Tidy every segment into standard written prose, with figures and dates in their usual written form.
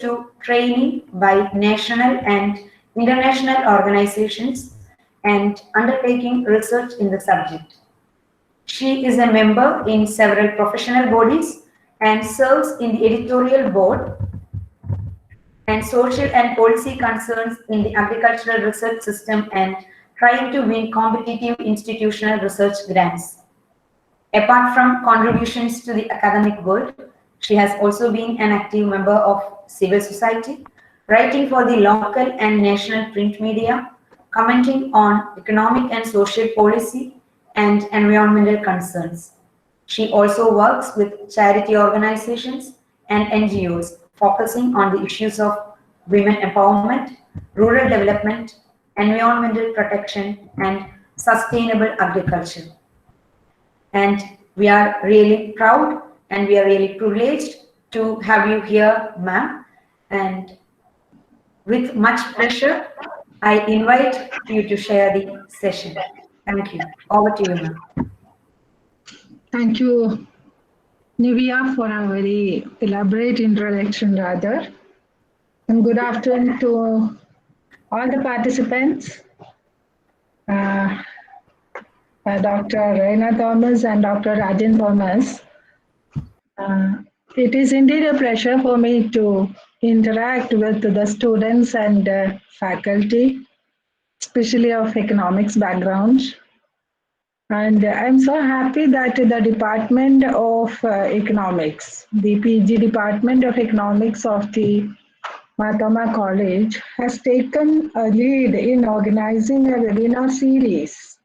to training by national and international organizations and undertaking research in the subject. She is a member in several professional bodies and serves in the editorial board and social and policy concerns in the agricultural research system and trying to win competitive institutional research grants. Apart from contributions to the academic world, she has also been an active member of civil society, writing for the local and national print media, commenting on economic and social policy and environmental concerns. She also works with charity organizations and NGOs focusing on the issues of women empowerment, rural development, environmental protection, and sustainable agriculture. And we are really proud and we are really privileged to have you here, ma'am. And with much pleasure, I invite you to share the session. Thank you. Over to you, ma'am. Thank you, Nivya, for a very elaborate introduction, rather. And good afternoon to all the participants, Dr. Reina Thomas and Dr. Rajan Thomas. It is indeed a pleasure for me to interact with the students and faculty, especially of economics background. And I'm so happy that the Department of Economics, the PG Department of Economics of the Mahatma College, has taken a lead in organizing a webinar series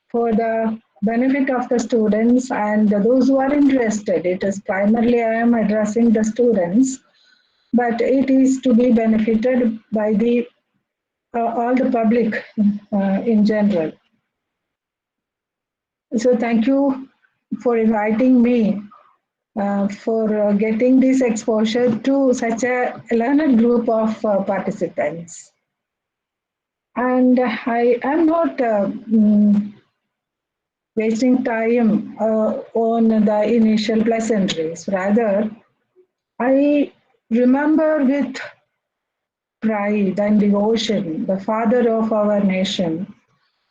for the benefit of the students and those who are interested. It is primarily I am addressing the students, but it is to be benefited by the all the public in general. So thank you for inviting me for getting this exposure to such a learned group of participants. And I am not wasting time on the initial pleasantries. Rather, I remember with pride and devotion the father of our nation,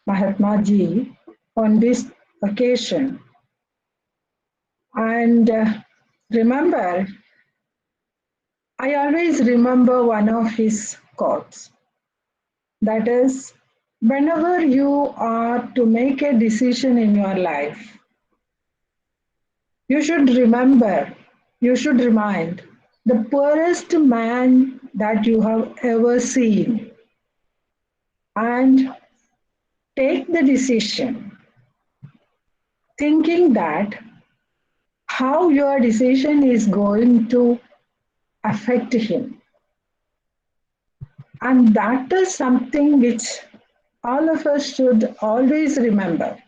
Mahatma Ji, on this occasion. And remember, I always remember one of his quotes. That is, whenever you are to make a decision in your life, you should remember, you should remind the poorest man that you have ever seen and take the decision thinking that how your decision is going to affect him. And that is something which all of us should always remember.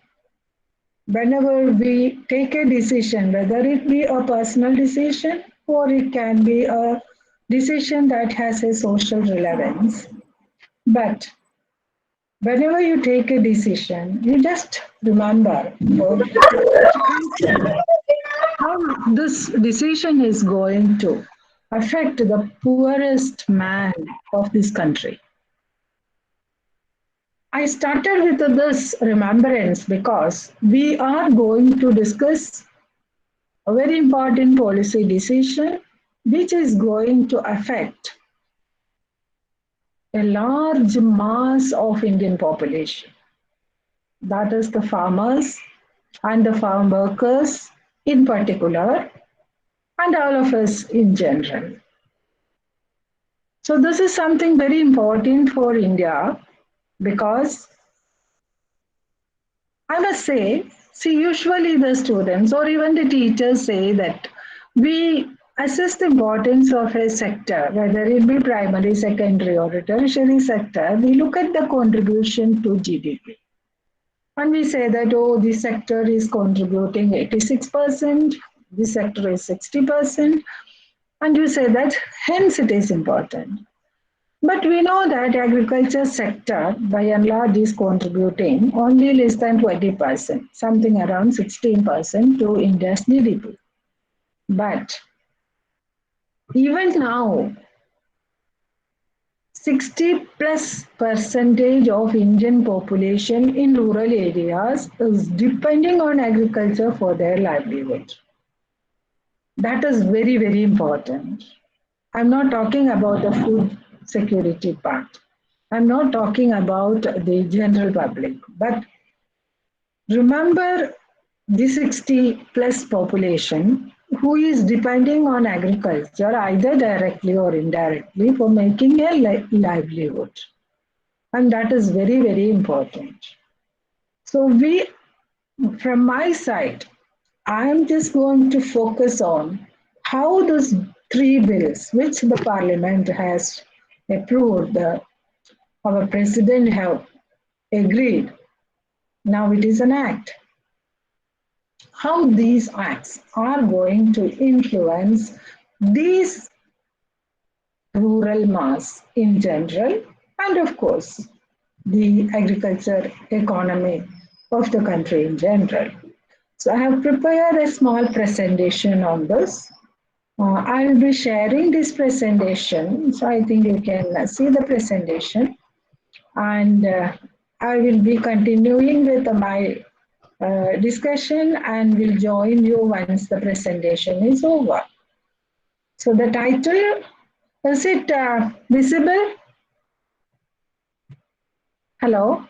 Whenever we take a decision, whether it be a personal decision or it can be a decision that has a social relevance. But whenever you take a decision, you just remember how this decision is going to affect the poorest man of this country. I started with this remembrance because we are going to discuss a very important policy decision which is going to affect a large mass of Indian population. That is the farmers and the farm workers in particular, and all of us in general. So this is something very important for India because I must say, see, usually the students or even the teachers say that we assess the importance of a sector, whether it be primary, secondary, or a tertiary sector, we look at the contribution to GDP. And we say that, oh, this sector is contributing 86%, this sector is 60%, and you say that hence it is important. But we know that agriculture sector by and large is contributing only less than 20%, something around 16% to India's GDP. But even now, 60+% of Indian population in rural areas is depending on agriculture for their livelihood. That is very, very important. I'm not talking about the food security part. I'm not talking about the general public. But remember the 60+ population who is depending on agriculture either directly or indirectly for making a livelihood. And that is very, very important. So from my side, I'm just going to focus on how those three bills, which the Parliament has approved, our President have agreed. Now it is an act. How these acts are going to influence these rural mass in general, and of course, the agriculture economy of the country in general. So I have prepared a small presentation on this. I will be sharing this presentation. So I think you can see the presentation. And I will be continuing with my discussion and will join you once the presentation is over. So the title, is it visible? Hello?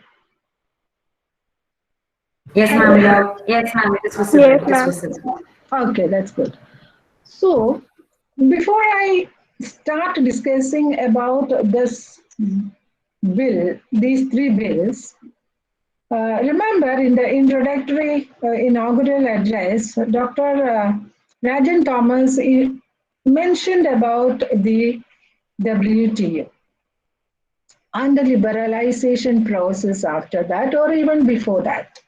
Yes, ma'am. Yes, ma'am. It is visible. Yes, It is ma'am. visible. Okay, that's good. So before I start discussing about this bill, these three bills, remember in the introductory inaugural address, Dr. Rajan Thomas mentioned about the WTO and the liberalization process after that, or even before that.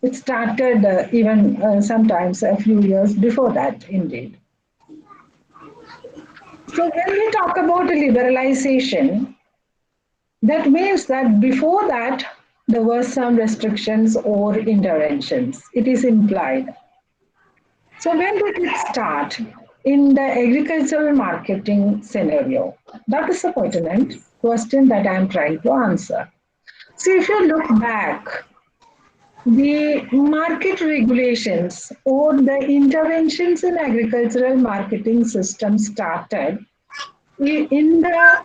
It started even sometimes a few years before that, indeed. So when we talk about liberalization, that means that before that, there were some restrictions or interventions. It is implied. So when did it start? In the agricultural marketing scenario. That is a pertinent question that I am trying to answer. See, if you look back, the market regulations or the interventions in agricultural marketing system started in the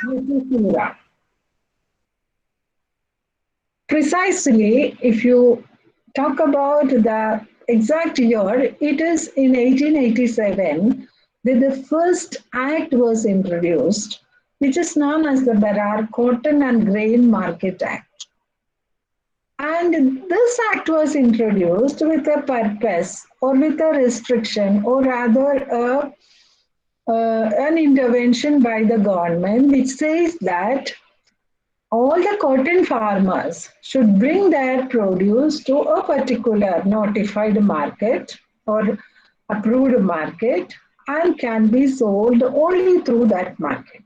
British era. Precisely, if you talk about the exact year, it is in 1887 that the first act was introduced, which is known as the Berar Cotton and Grain Market Act. And this act was introduced with a purpose or with a restriction or rather an intervention by the government which says that all the cotton farmers should bring their produce to a particular notified market or approved market and can be sold only through that market.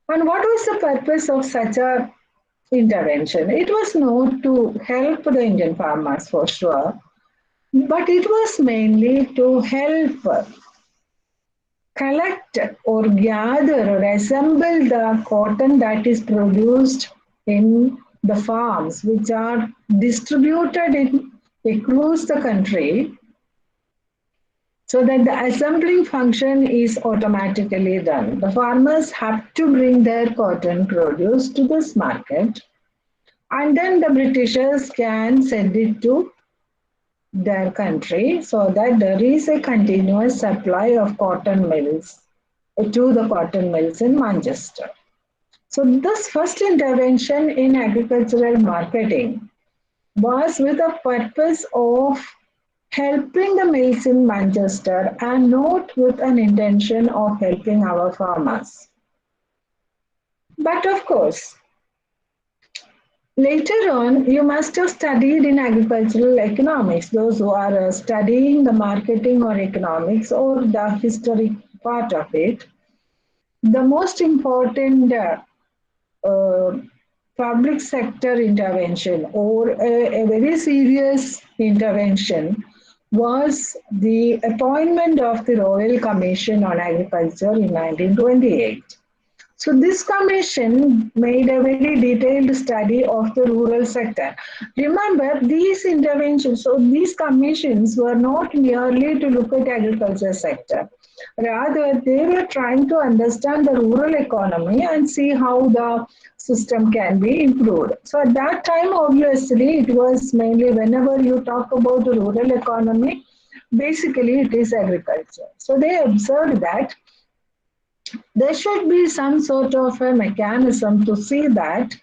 And what was the purpose of such a intervention? It was not to help the Indian farmers for sure, but it was mainly to help collect or gather or assemble the cotton that is produced in the farms, which are distributed across the country, so that the assembling function is automatically done. The farmers have to bring their cotton produce to this market, and then the Britishers can send it to their country so that there is a continuous supply of cotton mills to the cotton mills in Manchester. So this first intervention in agricultural marketing was with the purpose of helping the mills in Manchester and not with an intention of helping our farmers. But of course, later on, you must have studied in agricultural economics, those who are studying the marketing or economics or the historic part of it. The most important public sector intervention or a very serious intervention was the appointment of the Royal Commission on Agriculture in 1928. So this commission made a very detailed study of the rural sector. Remember, these interventions, so these commissions were not merely to look at agriculture sector. Rather, they were trying to understand the rural economy and see how the system can be improved. So at that time, obviously, it was mainly whenever you talk about the rural economy, basically it is agriculture. So they observed that there should be some sort of a mechanism to see that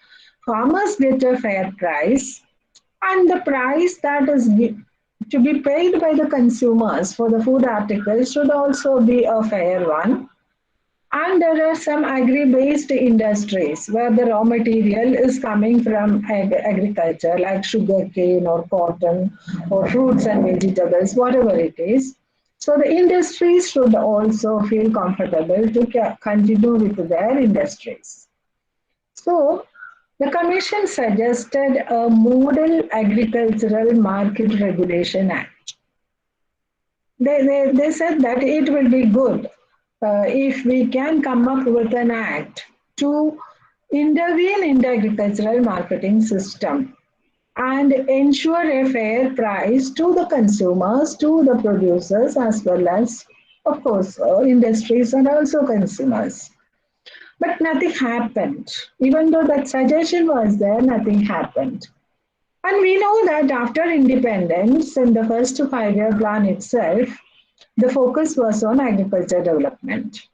farmers get a fair price and the price that is to be paid by the consumers for the food articles should also be a fair one. And there are some agri-based industries where the raw material is coming from agriculture, like sugarcane or cotton or fruits and vegetables, whatever it is. So the industries should also feel comfortable to continue with their industries. So the Commission suggested a Model Agricultural Market Regulation Act. They said that it will be good if we can come up with an act to intervene in the agricultural marketing system and ensure a fair price to the consumers, to the producers, as well as, of course, industries and also consumers. But nothing happened. Even though that suggestion was there, nothing happened. And we know that after independence, in the first 5-year plan itself, the focus was on agriculture development.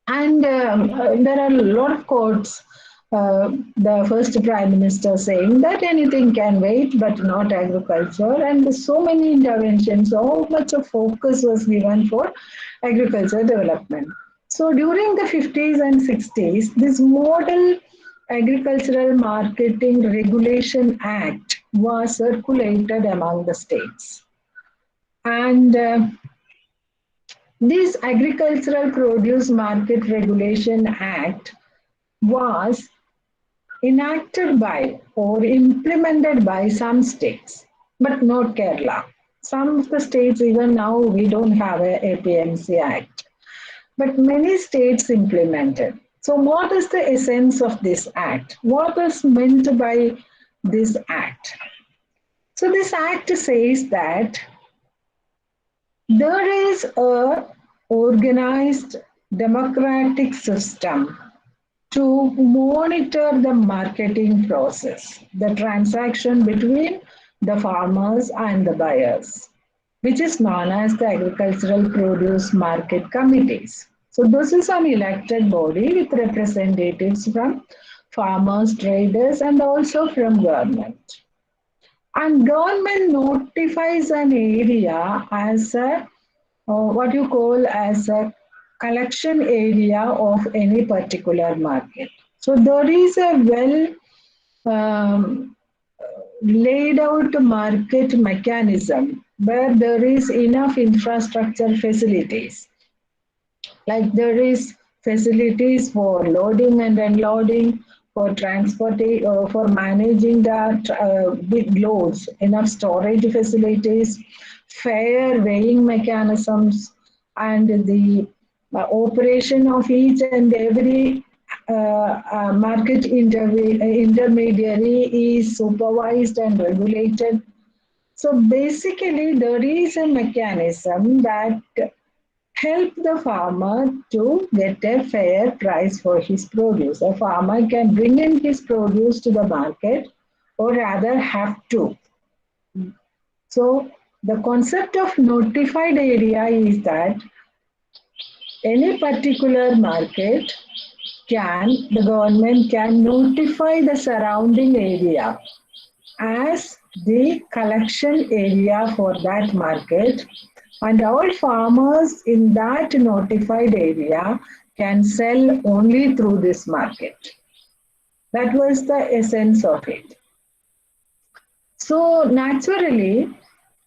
And there are a lot of quotes. The first prime minister saying that anything can wait, but not agriculture. And so many interventions, so much of focus was given for agriculture development. So during the 50s and 60s, this Model Agricultural Marketing Regulation Act was circulated among the states. And this Agricultural Produce Market Regulation Act was enacted by or implemented by some states, but not Kerala. Some of the states, even now, we don't have a APMC Act, but many states implemented. So what is the essence of this act? What is meant by this act? So this act says that there is a organized democratic system to monitor the marketing process, the transaction between the farmers and the buyers, which is known as the Agricultural Produce Market Committees. So this is an elected body with representatives from farmers, traders, and also from government. And government notifies an area as a what you call as a collection area of any particular market. So there is a well laid out market mechanism where there is enough infrastructure facilities. Like there is facilities for loading and unloading, for transporting, for managing that big loads, enough storage facilities, fair weighing mechanisms, and the operation of each and every market intermediary is supervised and regulated. So basically, there is a mechanism that help the farmer to get a fair price for his produce. A farmer can bring in his produce to the market or rather have to. So the concept of notified area is that any particular market the government can notify the surrounding area as the collection area for that market, and all farmers in that notified area can sell only through this market. That was the essence of it. So naturally,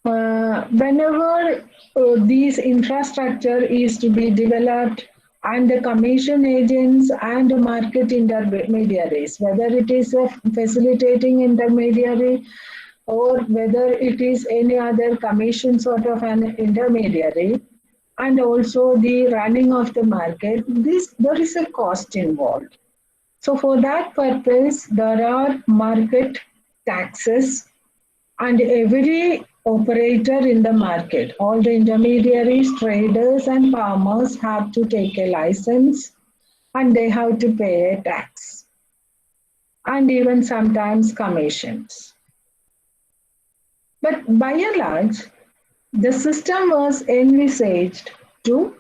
whenever these infrastructure is to be developed and the commission agents and the market intermediaries, whether it is a facilitating intermediary or whether it is any other commission sort of an intermediary, and also the running of the market, there is a cost involved. So for that purpose, there are market taxes, and every operator in the market, all the intermediaries, traders, and farmers have to take a license, and they have to pay a tax, and even sometimes commissions. But by and large, the system was envisaged to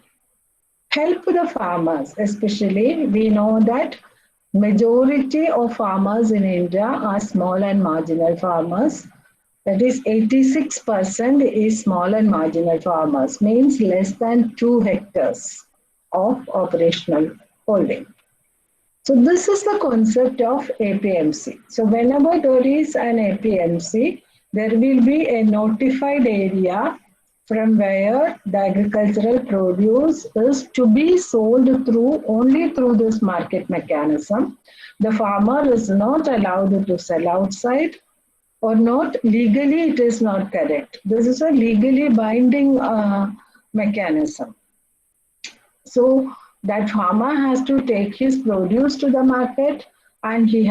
help the farmers. Especially we know that majority of farmers in India are small and marginal farmers. That is 86% is small and marginal farmers, means less than 2 hectares of operational holding. So this is the concept of APMC. So whenever there is an APMC, there will be a notified area from where the agricultural produce is to be sold through only through this market mechanism. The farmer is not allowed to sell outside, or not legally, it is not correct. This is a legally binding mechanism. So that farmer has to take his produce to the market, and he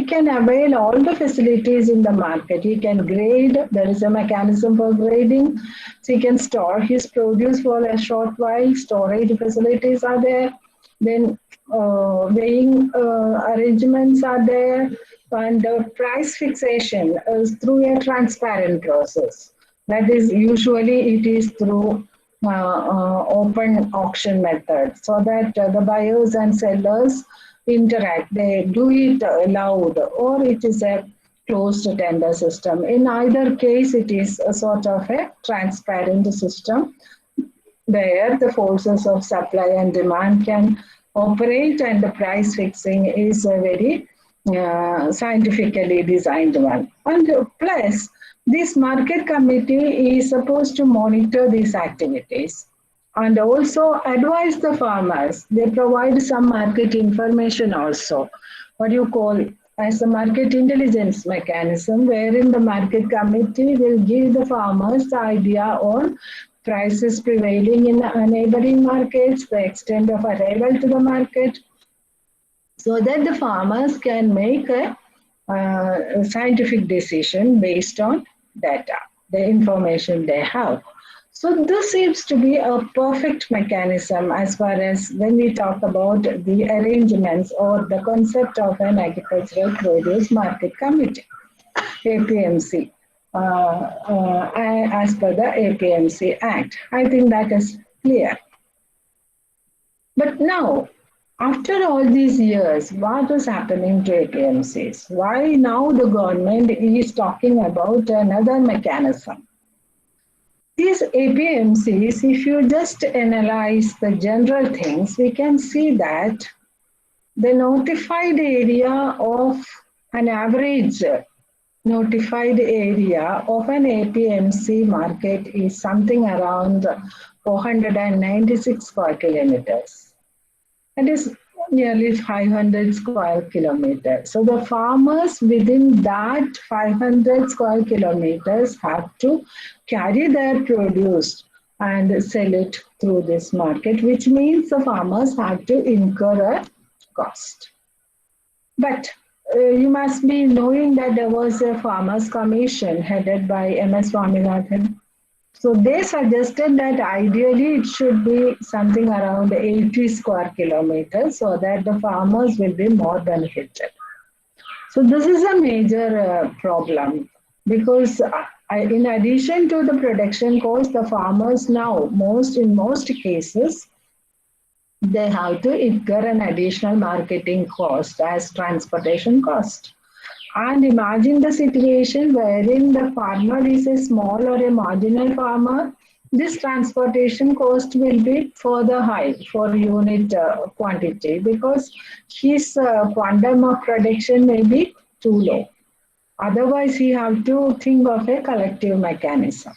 can avail all the facilities in the market. He can grade, there is a mechanism for grading. So he can store his produce for a short while, storage facilities are there. Then weighing arrangements are there, and the price fixation is through a transparent process. That is, usually it is through open auction method, so that the buyers and sellers interact. They do it loud, or it is a closed tender system. In either case, it is a sort of a transparent system where the forces of supply and demand can operate, and the price fixing is a very scientifically designed one. And plus, this market committee is supposed to monitor these activities and also advise the farmers. They provide some market information also, what you call as a market intelligence mechanism, wherein the market committee will give the farmers the idea on prices prevailing in neighboring markets, the extent of arrival to the market, so that the farmers can make a scientific decision based on data, the information they have. So this seems to be a perfect mechanism as far as when we talk about the arrangements or the concept of an agricultural produce market committee, APMC, as per the APMC Act. I think that is clear. But now, after all these years, what is happening to APMCs? Why now the government is talking about another mechanism? These APMCs, if you just analyze the general things, we can see that the notified area of an average notified area of an APMC market is something around 496 square kilometers. It is nearly 500 square kilometers. So the farmers within that 500 square kilometers have to carry their produce and sell it through this market, which means the farmers have to incur a cost. But you must be knowing that there was a farmers commission headed by M.S. Swaminathan. So they suggested that ideally it should be something around 80 square kilometers so that the farmers will be more benefited. So this is a major problem, because in addition to the production cost, the farmers now, in most cases, they have to incur an additional marketing cost as transportation cost. And imagine the situation wherein the farmer is a small or a marginal farmer, this transportation cost will be further high for unit quantity, because his quantum of production may be too low. Otherwise, he have to think of a collective mechanism.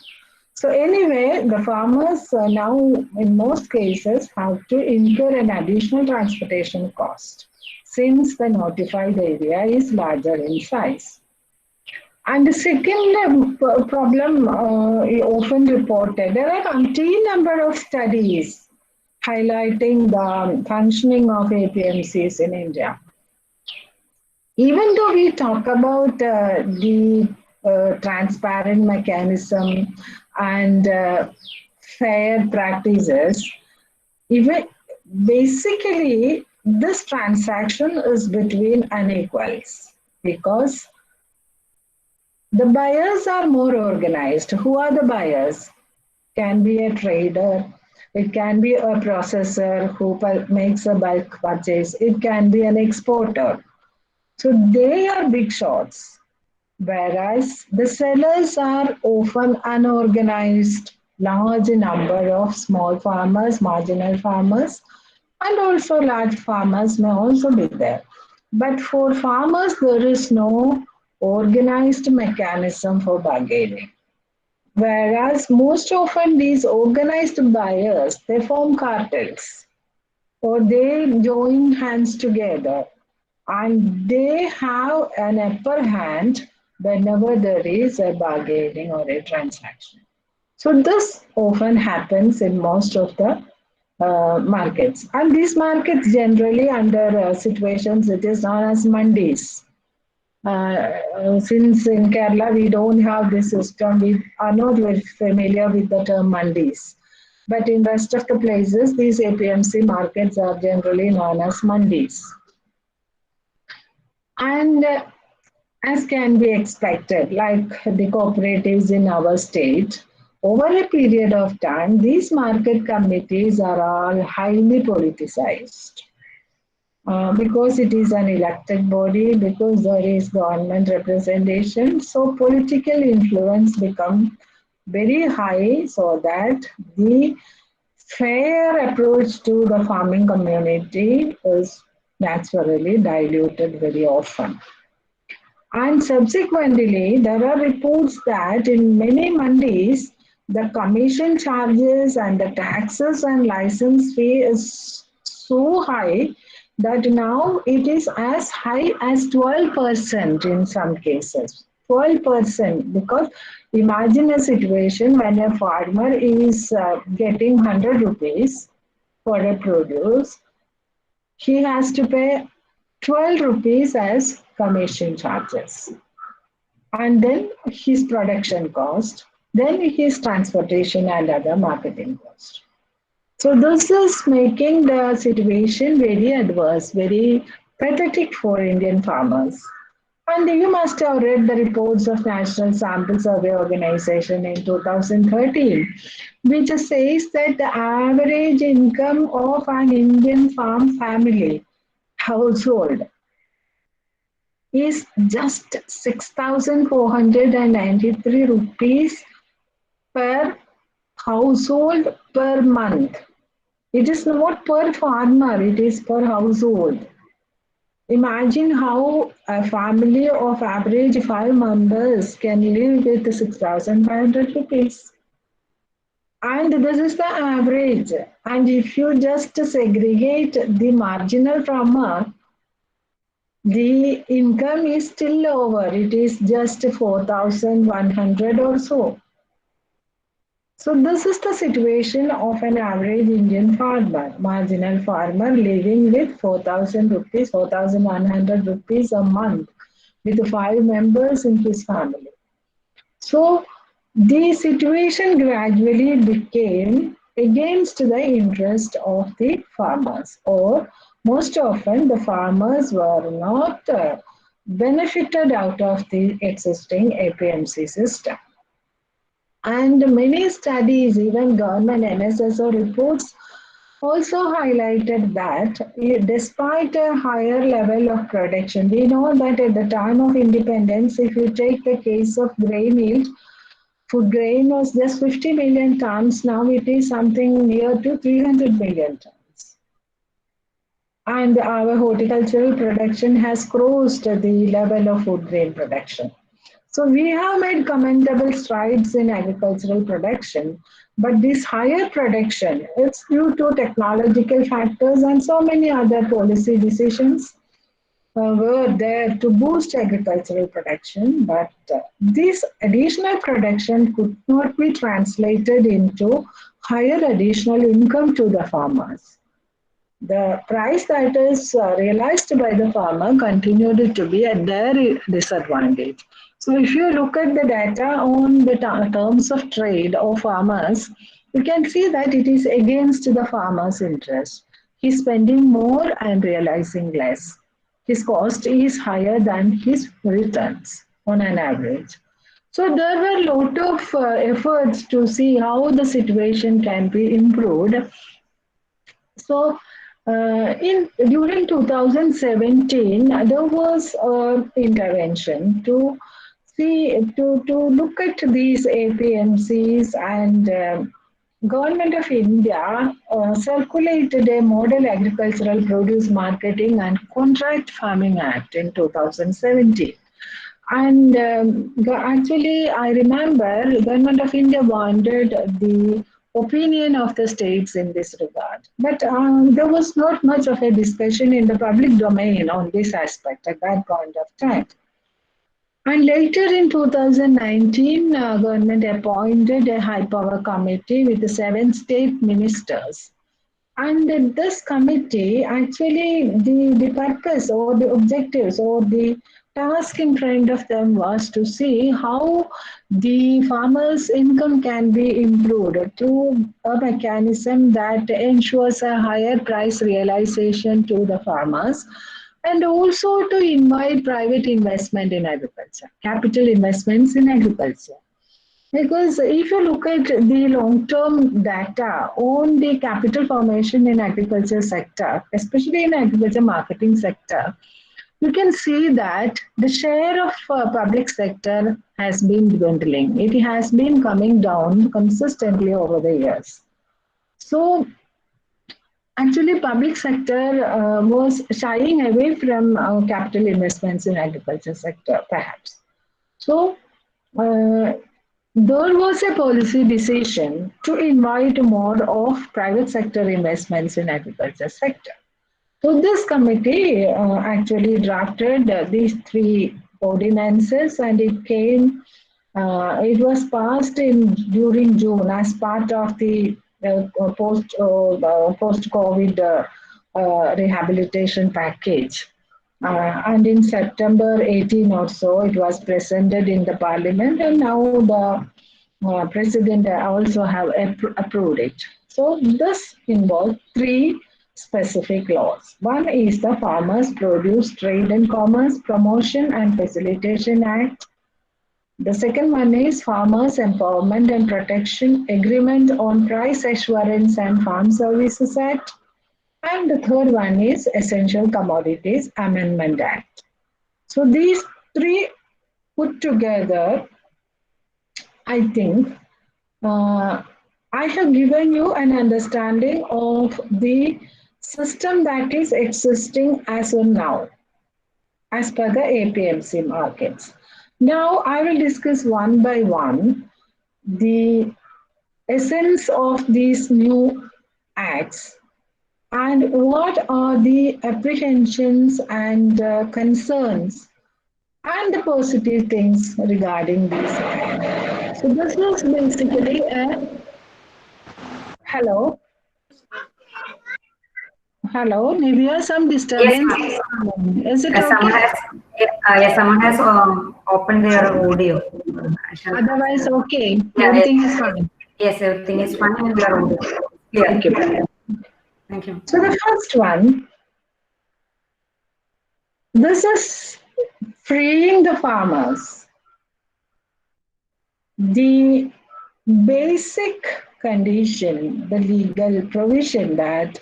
So anyway, the farmers now in most cases have to incur an additional transportation cost, since the notified area is larger in size. And the second problem often reported, there are umpteen number of studies highlighting the functioning of APMCs in India. Even though we talk about the transparent mechanism and fair practices, even basically this transaction is between unequals because the buyers are more organized. Who are the buyers? Can be a trader, it can be a processor who makes a bulk purchase, it can be an exporter. So they are big shots, whereas the sellers are often unorganized, large number of small farmers, marginal farmers, and also large farmers may also be there. But for farmers, there is no organized mechanism for bargaining. Whereas most often these organized buyers, they form cartels or they join hands together and they have an upper hand whenever there is a bargaining or a transaction. So this often happens in most of the markets. And these markets generally under situations it is known as mandis. Since in Kerala we don't have this system, we are not very familiar with the term mandis. But in rest of the places, these APMC markets are generally known as mandis. And as can be expected, like the cooperatives in our state, over a period of time, these market committees are all highly politicized. Because it is an elected body, because there is government representation, so political influence become very high so that the fair approach to the farming community is naturally diluted very often. And subsequently, there are reports that in many mandis, the commission charges and the taxes and license fee is so high that now it is as high as 12% in some cases. 12% because imagine a situation when a farmer is getting 100 rupees for a produce, he has to pay 12 rupees as commission charges. And then his production cost, then his transportation and other marketing cost. So this is making the situation very adverse, very pathetic for Indian farmers. And you must have read the reports of National Sample Survey Organization in 2013, which says that the average income of an Indian farm family household is just 6,493 rupees per household per month. It is not per farmer, it is per household. Imagine how a family of average 5 members can live with 6,500 rupees. And this is the average. And if you just segregate the marginal farmer, the income is still lower. It is just 4,100 or so. So this is the situation of an average Indian farmer, marginal farmer living with 4,000 rupees, 4,100 rupees a month with 5 members in his family. So the situation gradually became against the interest of the farmers, or most often the farmers were not benefited out of the existing APMC system. And many studies, even government NSSO reports, also highlighted that despite a higher level of production, we know that at the time of independence, if you take the case of grain yield, food grain was just 50 million tons. Now it is something near to 300 million tons. And our horticultural production has crossed the level of food grain production. So we have made commendable strides in agricultural production, but this higher production, it's due to technological factors and so many other policy decisions. were there to boost agricultural production, but this additional production could not be translated into higher additional income to the farmers. The price that is realized by the farmer continued to be at their disadvantage. So, if you look at the data on the terms of trade of farmers, you can see that it is against the farmer's interest. He's spending more and realizing less. His cost is higher than his returns on an average. So there were a lot of efforts to see how the situation can be improved. So, in during 2017, there was intervention to look at these APMCs, and Government of India circulated a Model Agricultural Produce Marketing and Contract Farming Act in 2017. And actually, I remember the Government of India wanted the opinion of the states in this regard. But there was not much of a discussion in the public domain on this aspect at that point of time. And later in 2019, government appointed a high power committee with the 7 state ministers. And this committee, actually, the purpose or the objectives or the task in front of them was to see how the farmers' income can be improved through a mechanism that ensures a higher price realization to the farmers, and also to invite private investment in agriculture, capital investments in agriculture. Because if you look at the long-term data on the capital formation in agriculture sector, especially in agriculture marketing sector, you can see that the share of public sector has been dwindling. It has been coming down consistently over the years. So actually, public sector was shying away from capital investments in agriculture sector, perhaps. So there was a policy decision to invite more of private sector investments in agriculture sector. So this committee actually drafted these 3 ordinances, and it came. It was passed in during June as part of the post COVID rehabilitation package. And in September 18 or so, it was presented in the parliament, and now the president also have approved it. So this involves 3 specific laws. One is the Farmers Produce Trade and Commerce Promotion and Facilitation Act. The second one is Farmers Empowerment and Protection Agreement on Price Assurance and Farm Services Act. And the third one is Essential Commodities Amendment Act. So these 3 put together, I think, I have given you an understanding of the system that is existing as of now, as per the APMC markets. Now I will discuss one by one the essence of these new acts and what are the apprehensions and concerns and the positive things regarding these acts. So this was basically a hello. Hello, Nivya, some Yes, disturbance ma'am. is coming. Is it Someone okay? has, someone has opened their audio. I shall- Otherwise, okay. Yeah, Everything is fine. yes, everything is fine and we are audible. Thank Clear. you. Thank you. So the first one, this is freeing the farmers. The basic condition, the legal provision that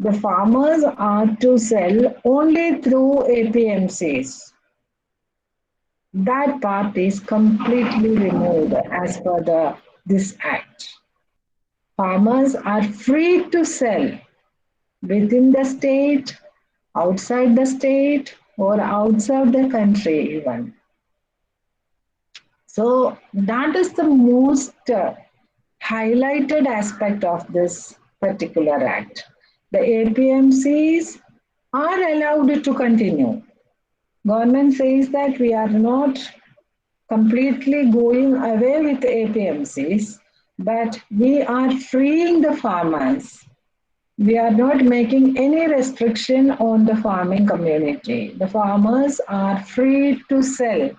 the farmers are to sell only through APMCs. That part is completely removed as per this act. Farmers are free to sell within the state, outside the state, or outside the country even. So that is the most highlighted aspect of this particular act. The APMCs are allowed to continue. Government says that we are not completely going away with APMCs, but we are freeing the farmers. We are not making any restriction on the farming community. The farmers are free to sell.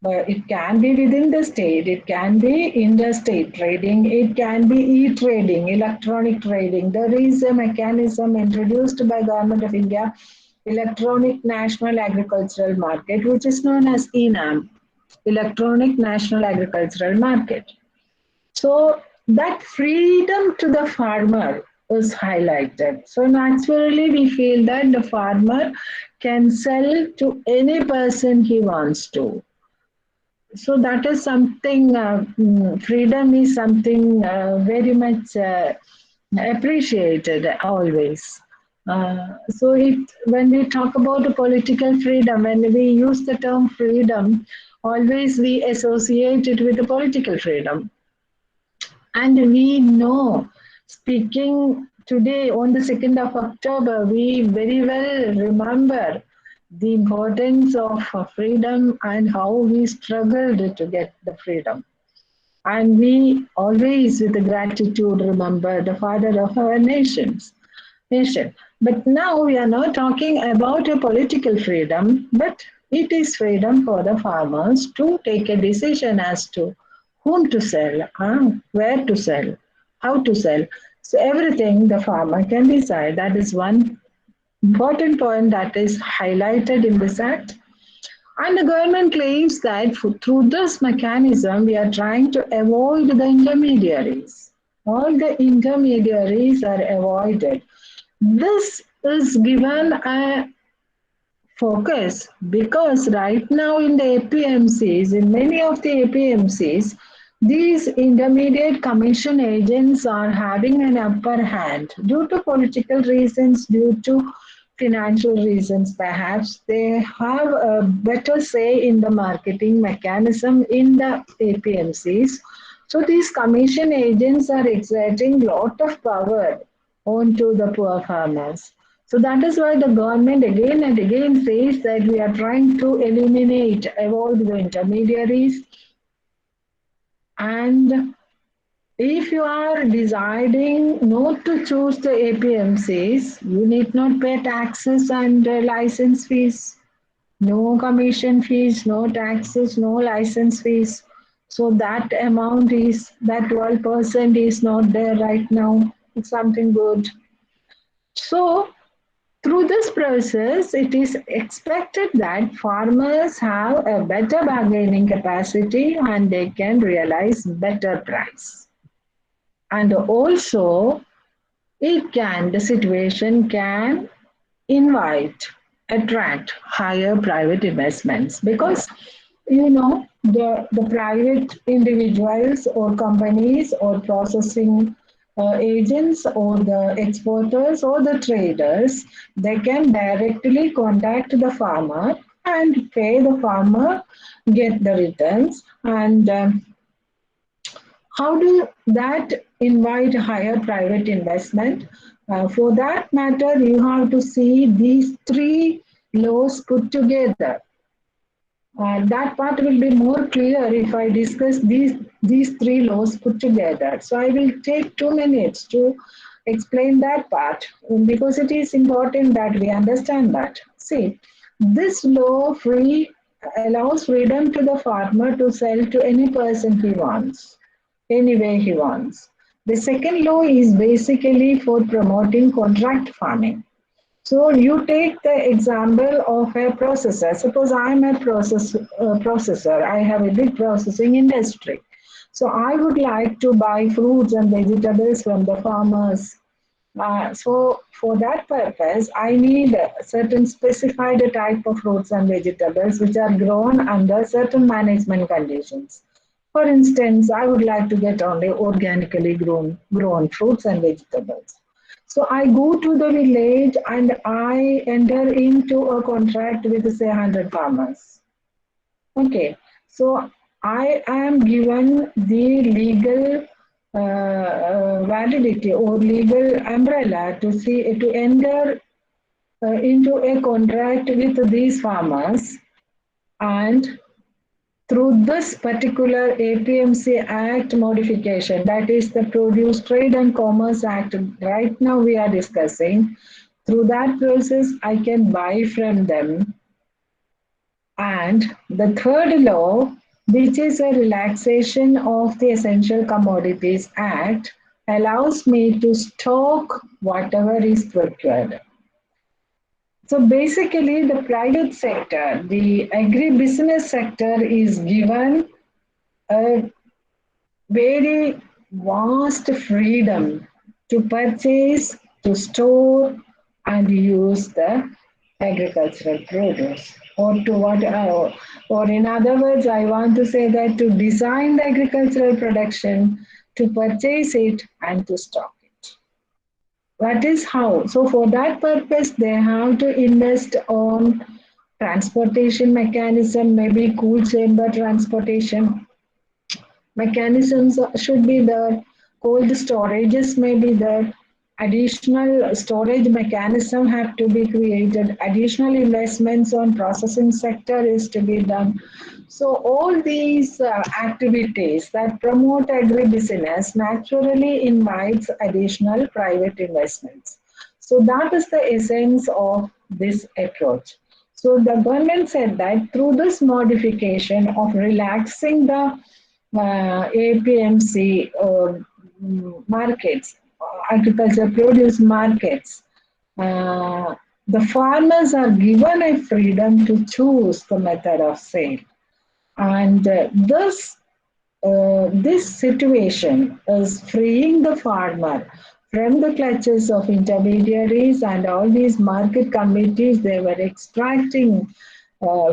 But it can be within the state, it can be interstate trading, it can be e-trading, electronic trading. There is a mechanism introduced by Government of India, Electronic National Agricultural Market, which is known as ENAM, Electronic National Agricultural Market. So that freedom to the farmer is highlighted. So naturally, we feel that the farmer can sell to any person he wants to. So that is something, freedom is something very much appreciated always. So when we talk about the political freedom, when we use the term freedom, always we associate it with the political freedom. And we know, speaking today on the 2nd of October, we very well remember the importance of freedom and how we struggled to get the freedom. And we always, with gratitude, remember the father of our nation. But now we are not talking about a political freedom, but it is freedom for the farmers to take a decision as to whom to sell, where to sell, how to sell. So everything the farmer can decide. That is one important point that is highlighted in this act. And the government claims that through this mechanism, we are trying to avoid the intermediaries. All the intermediaries are avoided. This is given a focus because right now in the APMCs, in many of the APMCs, these intermediate commission agents are having an upper hand due to political reasons, due to financial reasons perhaps. They have a better say in the marketing mechanism in the APMCs. So these commission agents are exerting lot of power onto the poor farmers. So that is why the government again and again says that we are trying to eliminate, avoid the intermediaries. And if you are deciding not to choose the APMCs, you need not pay taxes and license fees. No commission fees, no taxes, no license fees. So that amount is, that 12% is not there right now. It's something good. So through this process, it is expected that farmers have a better bargaining capacity and they can realize better price. And also, the situation can attract higher private investments because the private individuals or companies or processing agents or the exporters or the traders, they can directly contact the farmer and pay the farmer, get the returns. And how do that invite higher private investment? For that matter, you have to see these three laws put together. That part will be more clear if I discuss these three laws put together. So I will take 2 minutes to explain that part because it is important that we understand that. See, this law allows freedom to the farmer to sell to any person he wants, any way he wants. The second law is basically for promoting contract farming. So you take the example of a processor. Suppose I'm a processor. I have a big processing industry. So I would like to buy fruits and vegetables from the farmers. So for that purpose, I need a certain specified type of fruits and vegetables which are grown under certain management conditions. For instance, I would like to get only organically grown fruits and vegetables. So I go to the village and I enter into a contract with say 100 farmers. Okay, so I am given the legal validity or legal umbrella to enter into a contract with these farmers, and through this particular APMC Act modification, that is the Produce Trade and Commerce Act, right now we are discussing, through that process, I can buy from them. And the third law, which is a relaxation of the Essential Commodities Act, allows me to stock whatever is procured. So basically, the private sector, the agribusiness sector is given a very vast freedom to purchase, to store, and use the agricultural produce. Or to what, or in other words, I want to say that to design the agricultural production, to purchase it, and to stock it. That is how. So for that purpose, they have to invest on transportation mechanism, maybe cool chamber transportation mechanisms should be there, cold storages may be there, additional storage mechanism have to be created, additional investments on processing sector is to be done. So all these activities that promote agribusiness naturally invites additional private investments. So that is the essence of this approach. So the government said that through this modification of relaxing the APMC markets, agriculture produce markets, the farmers are given a freedom to choose the method of sale. And this situation is freeing the farmer from the clutches of intermediaries and all these market committees. They were extracting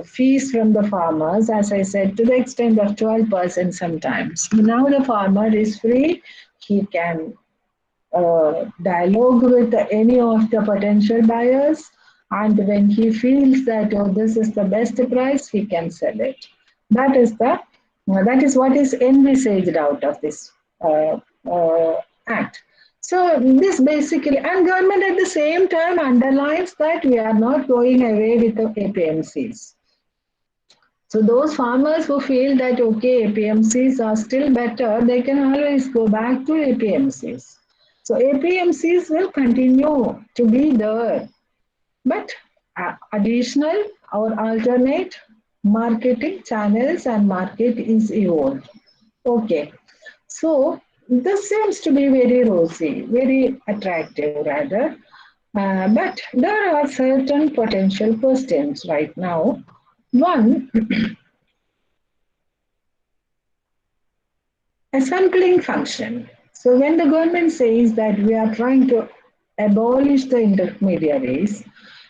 fees from the farmers, as I said, to the extent of 12% sometimes. Now the farmer is free. He can dialogue with any of the potential buyers, and when he feels that, oh, this is the best price, he can sell it. That is what is envisaged out of this act. So this basically, and government at the same time underlines that we are not going away with the APMCs. So those farmers who feel that, okay, APMCs are still better, they can always go back to APMCs. So APMCs will continue to be there, but additional or alternate marketing channels and market is evolved. Okay, so this seems to be very rosy, very attractive rather, but there are certain potential questions right now. One, a sampling function. So when the government says that we are trying to abolish the intermediaries,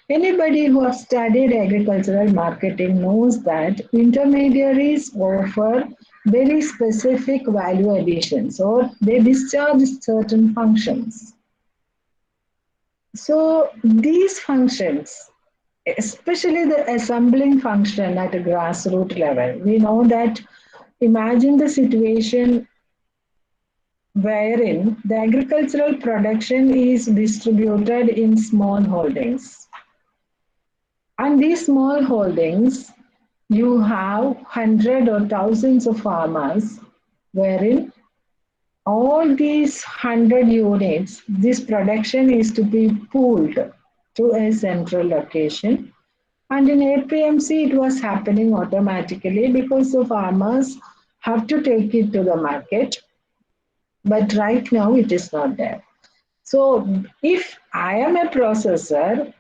anybody who has studied agricultural marketing knows that intermediaries offer very specific value additions or they discharge certain functions. So these functions, especially the assembling function at a grassroots level, we know that imagine the situation wherein the agricultural production is distributed in small holdings. And these small holdings, you have hundreds or thousands of farmers wherein all these 100 units, this production is to be pooled to a central location. And in APMC, it was happening automatically because the farmers have to take it to the market. But right now, it is not there. So if I am a processor,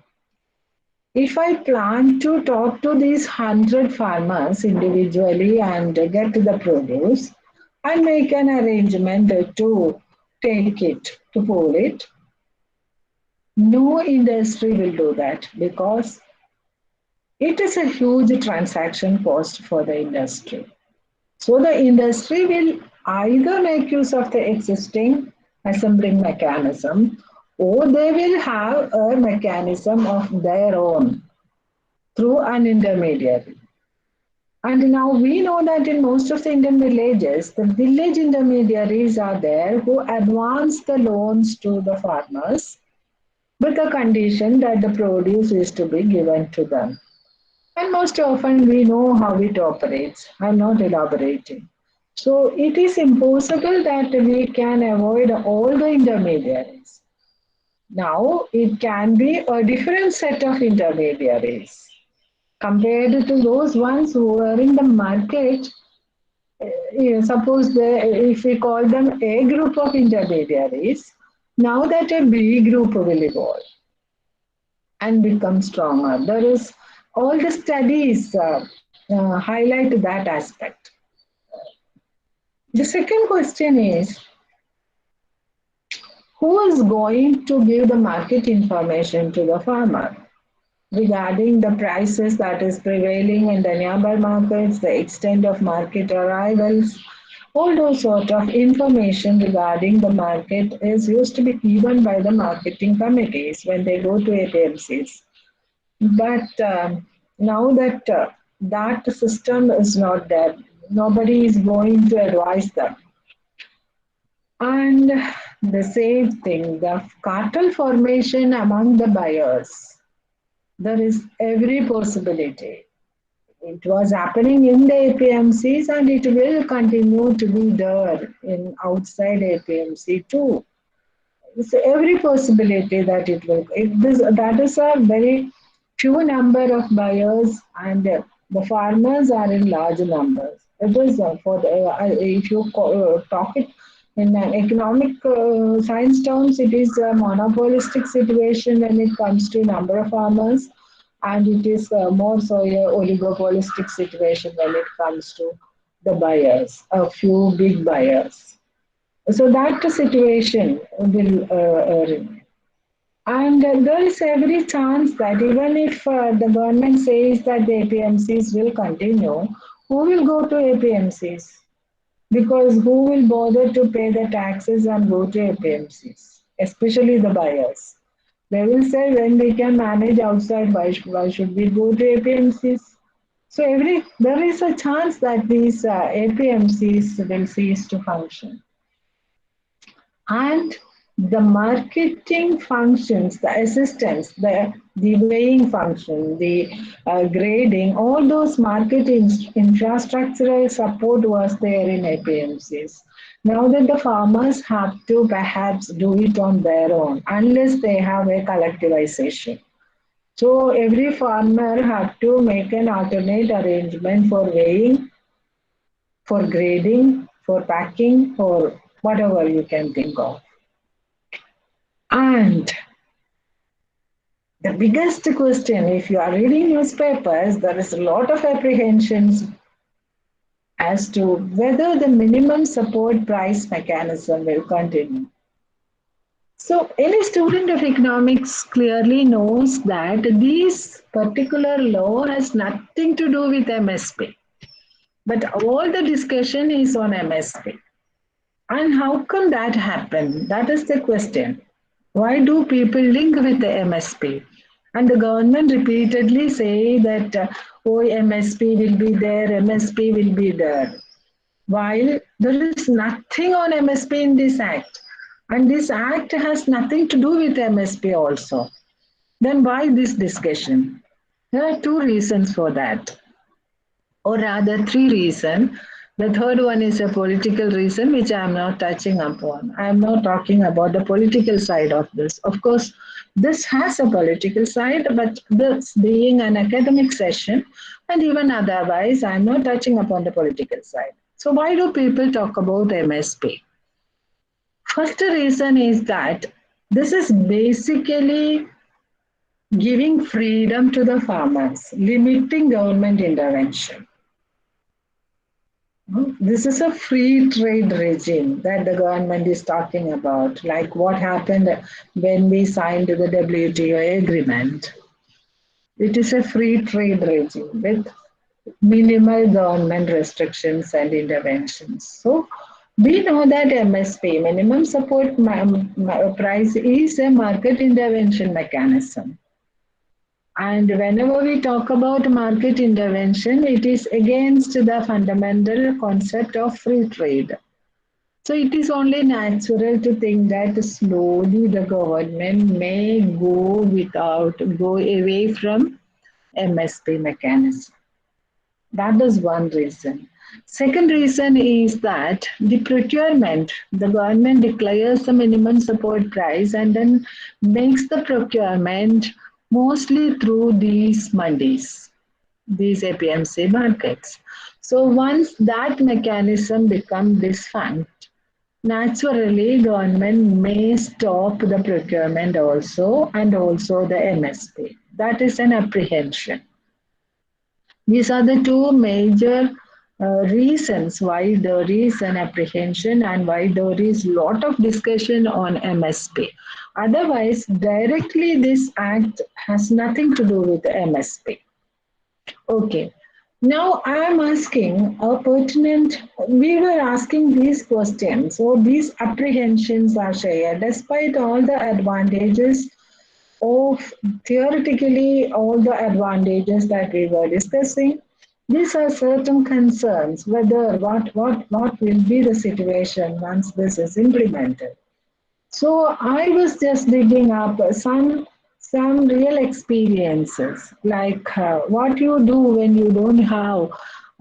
if I plan to talk to these 100 farmers individually and get the produce, I make an arrangement to take it, to pull it. No industry will do that because it is a huge transaction cost for the industry. So the industry will either make use of the existing assembling mechanism or they will have a mechanism of their own through an intermediary. And now we know that in most of the Indian villages, the village intermediaries are there who advance the loans to the farmers. with the condition that the produce is to be given to them. And most often we know how it operates. I'm not elaborating. So it is impossible that we can avoid all the intermediaries. Now it can be a different set of intermediaries compared to those ones who are in the market. Suppose if we call them A group of intermediaries, now that a B group will evolve and become stronger. There is all the studies highlight that aspect. The second question is, who is going to give the market information to the farmer regarding the prices that is prevailing in the nearby markets, the extent of market arrivals, all those sort of information regarding the market is used to be given by the marketing committees when they go to APMCs. But now that that system is not there, nobody is going to advise them. And the same thing, the cartel formation among the buyers, there is every possibility. It was happening in the APMCs and it will continue to be there in outside APMC too. It's every possibility that it will. That is a very few number of buyers and the farmers are in large numbers. It is for the, if you talk it in economic science terms, it is a monopolistic situation when it comes to number of farmers, and it is more so a oligopolistic situation when it comes to the buyers, a few big buyers. So that situation will remain. And there is every chance that even if the government says that the APMCs will continue, who will go to APMCs? Because who will bother to pay the taxes and go to APMCs, especially the buyers? They will say when we can manage outside, why should we go to APMCs? So there is a chance that these APMCs will cease to function. And the marketing functions, the assistance, the weighing function, the grading, all those marketing infrastructural support was there in APMCs. Now that the farmers have to perhaps do it on their own, unless they have a collectivization. So every farmer have to make an alternate arrangement for weighing, for grading, for packing, for whatever you can think of. And the biggest question, if you are reading newspapers, there is a lot of apprehensions as to whether the minimum support price mechanism will continue. So any student of economics clearly knows that this particular law has nothing to do with MSP. But all the discussion is on MSP. And how can that happen? That is the question. Why do people link with the MSP? And the government repeatedly say that, oh, MSP will be there, MSP will be there. While there is nothing on MSP in this act. And this act has nothing to do with MSP also. Then why this discussion? There are two reasons for that. Or rather, three reasons. The third one is a political reason, which I am not touching upon. I am not talking about the political side of this. Of course, this has a political side, but this being an academic session, and even otherwise, I am not touching upon the political side. So why do people talk about MSP? First reason is that this is basically giving freedom to the farmers, limiting government intervention. This is a free trade regime that the government is talking about, like what happened when we signed the WTO agreement. It is a free trade regime with minimal government restrictions and interventions. So we know that MSP, minimum support price, is a market intervention mechanism. And whenever we talk about market intervention, it is against the fundamental concept of free trade. So it is only natural to think that slowly the government may go away from MSP mechanism. That is one reason. Second reason is that the procurement, the government declares the minimum support price and then makes the procurement mostly through these mandis, these APMC markets. So once that mechanism becomes defunct, naturally government may stop the procurement also and also the MSP. That is an apprehension. These are the two major reasons why there is an apprehension and why there is a lot of discussion on MSP. Otherwise, directly this act has nothing to do with MSP. Okay. Now I am asking a pertinent, we were asking these questions, so these apprehensions are shared despite all the advantages of theoretically all the advantages that we were discussing. These are certain concerns whether what will be the situation once this is implemented. So I was just digging up some real experiences, like what you do when you don't have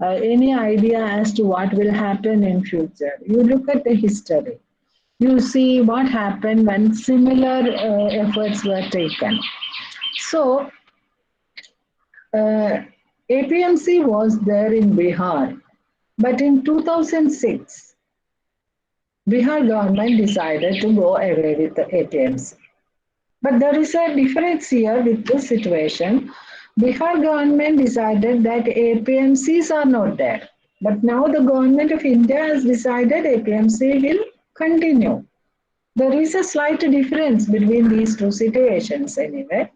any idea as to what will happen in future. You look at the history. You see what happened when similar efforts were taken. So APMC was there in Bihar, but in 2006, Bihar government decided to go away with the APMC. But there is a difference here with this situation. Bihar government decided that APMCs are not there. But now the government of India has decided APMC will continue. There is a slight difference between these two situations anyway.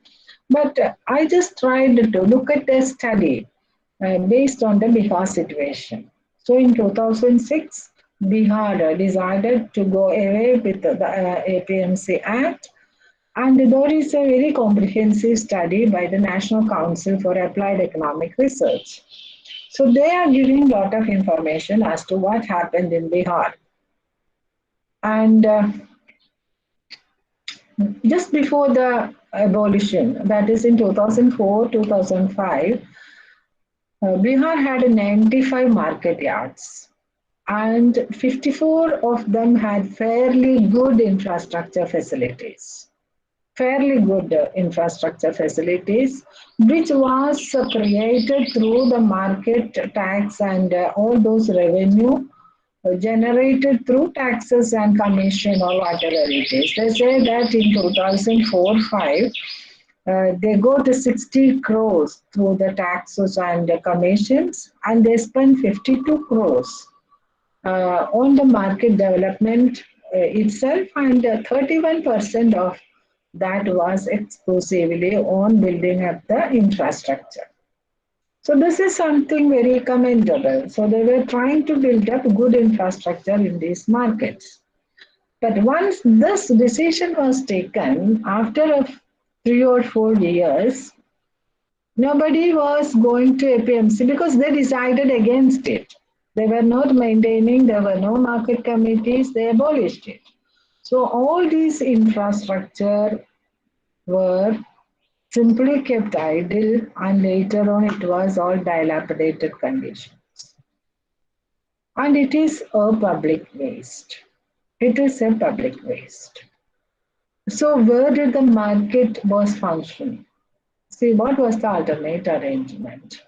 But I just tried to look at a study based on the Bihar situation. So in 2006, Bihar decided to go away with the APMC Act, and there is a very comprehensive study by the National Council for Applied Economic Research. So they are giving a lot of information as to what happened in Bihar. And just before the abolition, that is in 2004, 2005, Bihar had 95 market yards and 54 of them had fairly good infrastructure facilities. Fairly good infrastructure facilities, which was created through the market tax and all those revenue generated through taxes and commission or whatever it is. They say that in 2004-5, they got 60 crores through the taxes and the commissions, and they spent 52 crores on the market development itself, and 31% of that was exclusively on building up the infrastructure. So this is something very commendable. So they were trying to build up good infrastructure in these markets. But once this decision was taken, after 3 or 4 years, nobody was going to APMC because they decided against it. They were not maintaining, there were no market committees, they abolished it. So all these infrastructure were simply kept idle, and later on it was all dilapidated conditions. And it is a public waste. It is a public waste. So where did the market was function? See, what was the alternate arrangement?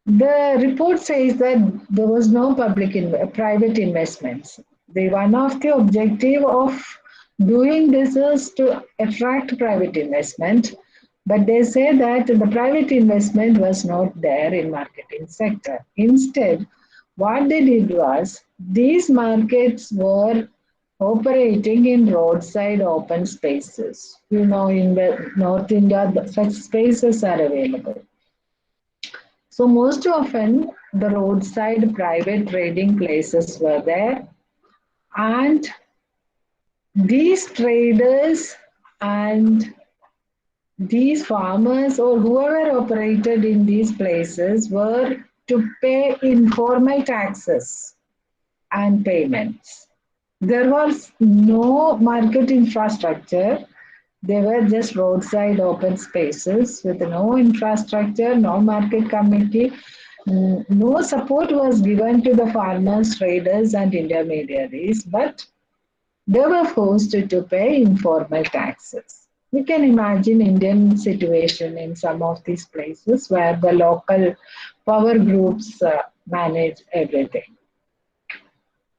The report says that there was no private investments. One of the objective of doing this is to attract private investment, but they say that the private investment was not there in marketing sector. Instead, what they did was these markets were operating in roadside open spaces. You know, in the North India, such spaces are available. So most often the roadside private trading places were there, and these traders and these farmers or whoever operated in these places were to pay informal taxes and payments. There was no market infrastructure. They were just roadside open spaces with no infrastructure, no market committee. No support was given to the farmers, traders, and intermediaries, but they were forced to pay informal taxes. We can imagine Indian situation in some of these places where the local power groups manage everything.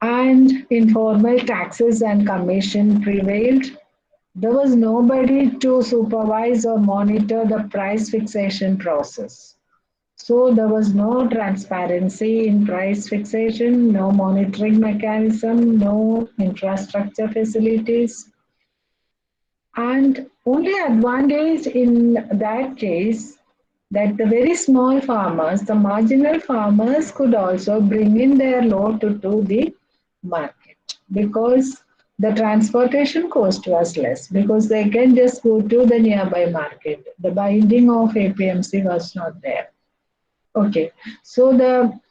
And informal taxes and commission prevailed. There was nobody to supervise or monitor the price fixation process. So there was no transparency in price fixation, no monitoring mechanism, no infrastructure facilities. And only advantage in that case that the very small farmers, the marginal farmers could also bring in their load to the market because the transportation cost was less because they can just go to the nearby market. The binding of APMC was not there. Okay, so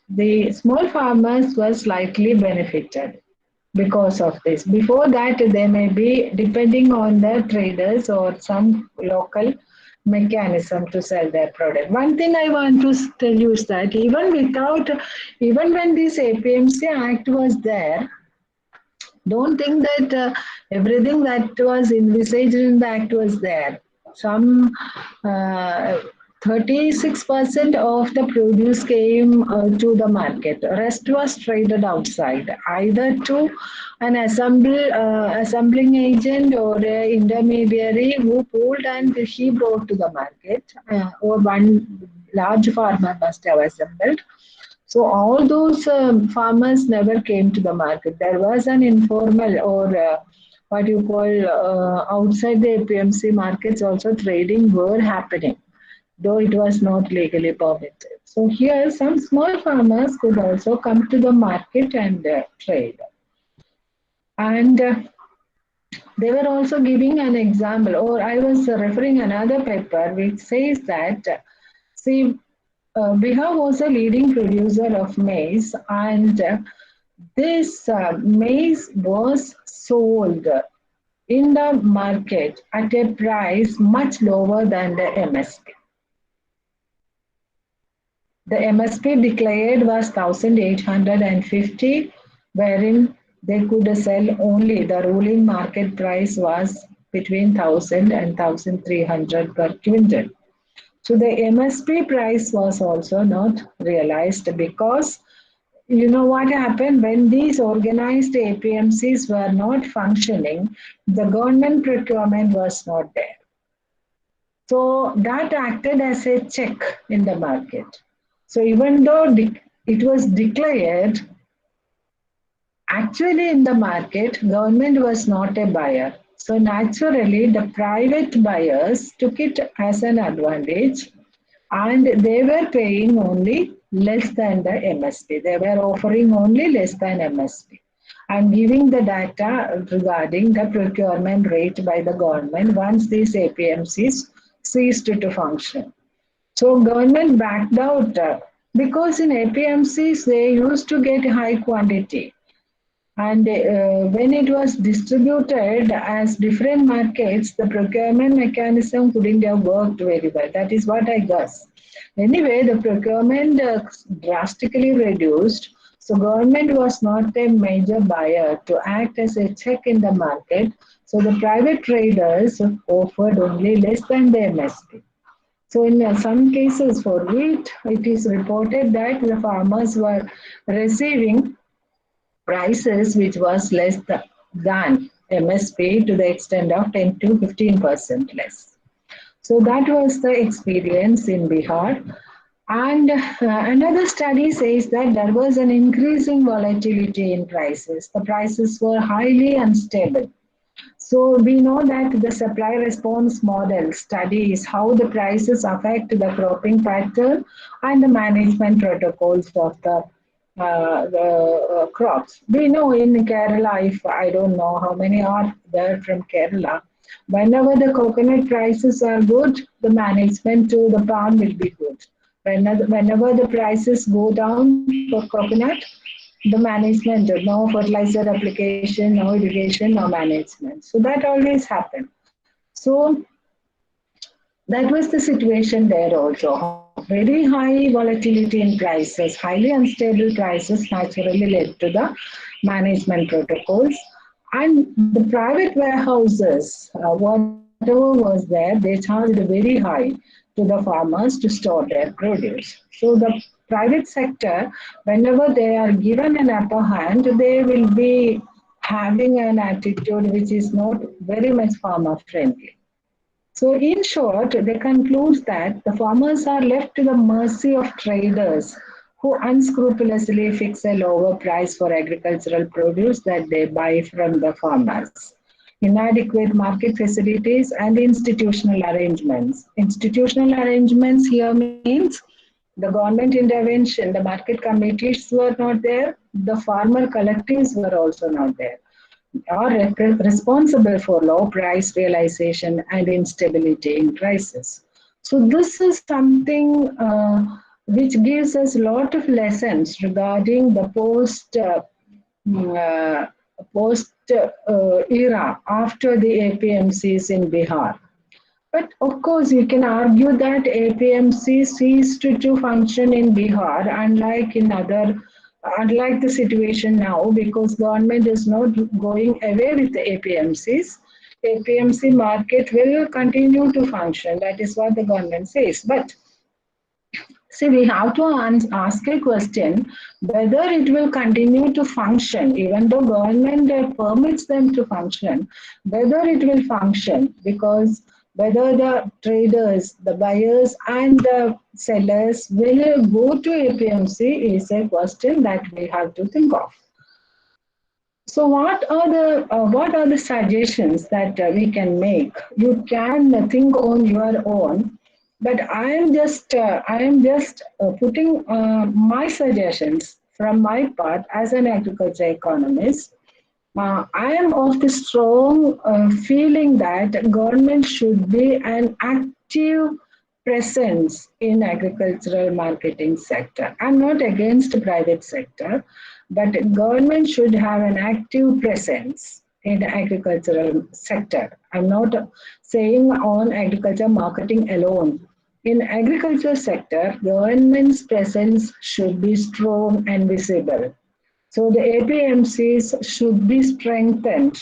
the small farmers were slightly benefited because of this. Before that, they may be depending on the traders or some local mechanism to sell their product. One thing I want to tell you is that even when this APMC Act was there, don't think that everything that was envisaged in the act was there. Some 36% of the produce came to the market. Rest was traded outside, either to an assembling agent or an intermediary who pulled and he brought to the market, or one large farmer must have assembled. So all those farmers never came to the market. There was an informal or what you call outside the APMC markets also trading were happening, though it was not legally permitted. So here some small farmers could also come to the market and trade. And they were also giving an example, or I was referring another paper which says that, see, Bihar was a leading producer of maize, and this maize was sold in the market at a price much lower than the MSP. The MSP declared was 1,850, wherein they could sell only the ruling market price was between 1,000 and 1,300 per quintal. So the MSP price was also not realized because you know what happened when these organized APMCs were not functioning, the government procurement was not there. So that acted as a check in the market. So even though it was declared, actually in the market, government was not a buyer. So naturally, the private buyers took it as an advantage and they were paying only less than the MSP. They were offering only less than MSP and giving the data regarding the procurement rate by the government once these APMCs ceased to function. So government backed out because in APMCs they used to get high quantity. And when it was distributed as different markets, the procurement mechanism couldn't have worked very well. That is what I guess. Anyway, the procurement drastically reduced. So government was not a major buyer to act as a check in the market. So the private traders offered only less than the MSP. So in some cases for wheat, it is reported that the farmers were receiving prices which was less than MSP to the extent of 10 to 15% less. So that was the experience in Bihar. And another study says that there was an increasing volatility in prices. The prices were highly unstable. So we know that the supply response model studies how the prices affect the cropping pattern and the management protocols of the crops. We know in Kerala, if I don't know how many are there from Kerala, whenever the coconut prices are good, the management to the farm will be good. Whenever the prices go down for coconut, the management, no fertilizer application, no irrigation, no management. So that always happened. So that was the situation there also. Very high volatility in prices, highly unstable prices naturally led to the management protocols. And the private warehouses, whatever was there, they charged very high to the farmers to store their produce. So the private sector, whenever they are given an upper hand, they will be having an attitude which is not very much farmer friendly. So, in short, they conclude that the farmers are left to the mercy of traders who unscrupulously fix a lower price for agricultural produce that they buy from the farmers. Inadequate market facilities and institutional arrangements. Institutional arrangements here means the government intervention, the market committees were not there, the farmer collectives were also not there, are responsible for low price realization and instability in prices. So this is something which gives us a lot of lessons regarding the post era after the APMCs in Bihar. But of course, you can argue that APMC ceased to function in Bihar, unlike the situation now, because government is not going away with the APMCs. APMC market will continue to function. That is what the government says. But see, we have to ask a question whether it will continue to function, even though government permits them to function, whether it will function, because whether the traders, the buyers, and the sellers will go to APMC is a question that we have to think of. So, what are the suggestions that we can make? You can think on your own, but I am just putting my suggestions from my part as an agriculture economist. I am of the strong feeling that government should be an active presence in agricultural marketing sector. I'm not against private sector, but government should have an active presence in the agricultural sector. I'm not saying on agriculture marketing alone. In agriculture sector, government's presence should be strong and visible. So the APMCs should be strengthened.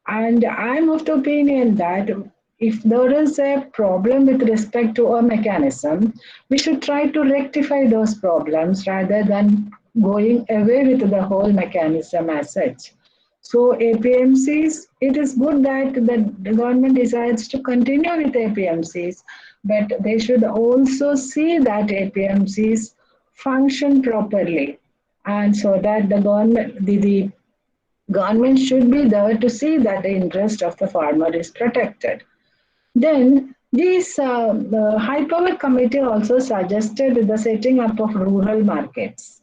And I'm of the opinion that if there is a problem with respect to a mechanism, we should try to rectify those problems rather than going away with the whole mechanism as such. So APMCs, it is good that the government decides to continue with APMCs, but they should also see that APMCs function properly, and so that the government should be there to see that the interest of the farmer is protected. Then the High Power Committee also suggested the setting up of rural markets,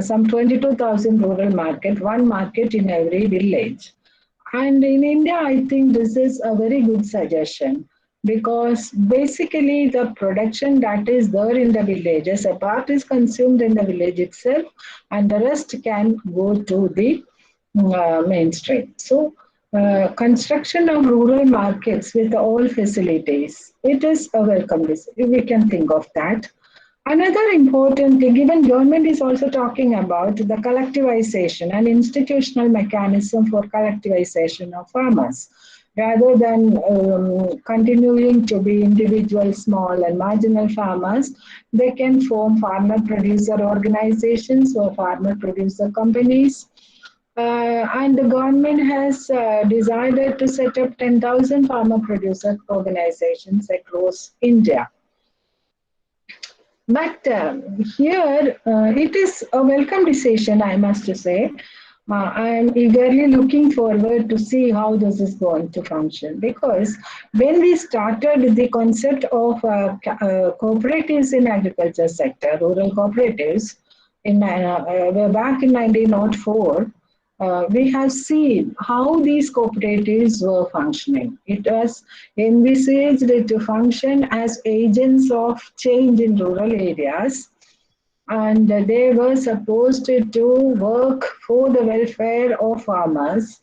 some 22,000 rural market, one market in every village. And in India, I think this is a very good suggestion because basically the production that is there in the villages, a part is consumed in the village itself, and the rest can go to the mainstream. So, construction of rural markets with all facilities, it is a welcome. We can think of that. Another important thing, given government is also talking about the collectivization and institutional mechanism for collectivization of farmers, rather than continuing to be individual, small and marginal farmers, they can form farmer producer organizations or farmer producer companies. And the government has decided to set up 10,000 farmer producer organizations across India. But here, it is a welcome decision, I must say. I am eagerly looking forward to see how this is going to function, because when we started the concept of cooperatives in agriculture sector, rural cooperatives, back in 1904, we have seen how these cooperatives were functioning. It was envisaged to function as agents of change in rural areas, and they were supposed to work for the welfare of farmers,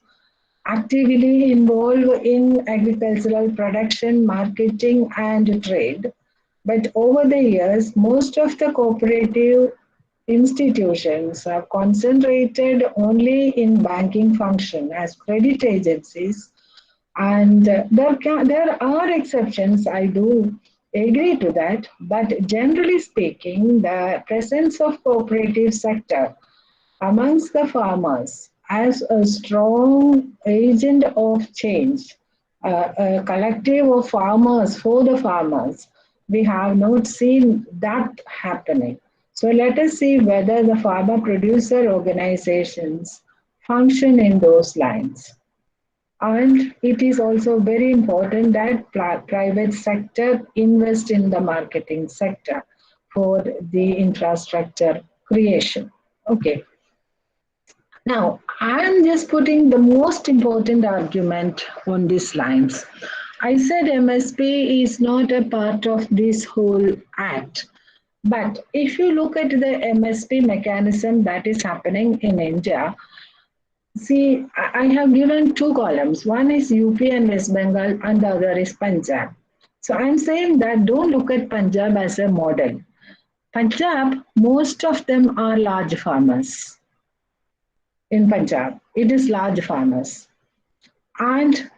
actively involved in agricultural production, marketing, and trade. But over the years, most of the cooperative institutions are concentrated only in banking function as credit agencies, and there are exceptions, I do agree to that, but generally speaking, the presence of cooperative sector amongst the farmers as a strong agent of change, a collective of farmers for the farmers, we have not seen that happening. So let us see whether the farmer producer organizations function in those lines. And it is also very important that private sector invest in the marketing sector for the infrastructure creation. Okay. Now, I'm just putting the most important argument on these lines. I said MSP is not a part of this whole act. But if you look at the MSP mechanism that is happening in India, see, I have given two columns. One is UP and West Bengal, and the other is Punjab. So I'm saying that don't look at Punjab as a model. Punjab, most of them are large farmers in Punjab. It is large farmers. And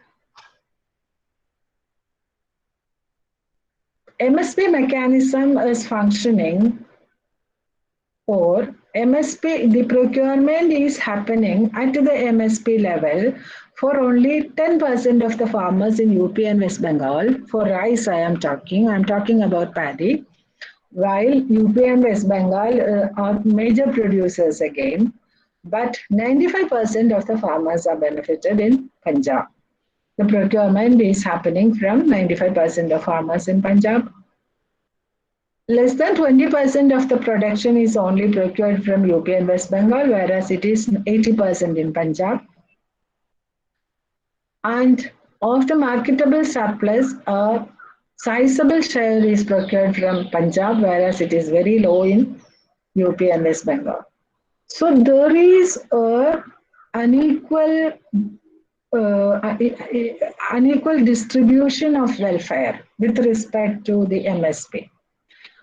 MSP mechanism is functioning, or MSP, the procurement is happening at the MSP level for only 10% of the farmers in UP and West Bengal. For rice, I'm talking about paddy, while UP and West Bengal are major producers again, but 95% of the farmers are benefited in Punjab. The procurement is happening from 95% of farmers in Punjab. Less than 20% of the production is only procured from UP and West Bengal, whereas it is 80% in Punjab. And of the marketable surplus, a sizable share is procured from Punjab, whereas it is very low in UP and West Bengal. So there is a unequal unequal distribution of welfare with respect to the MSP.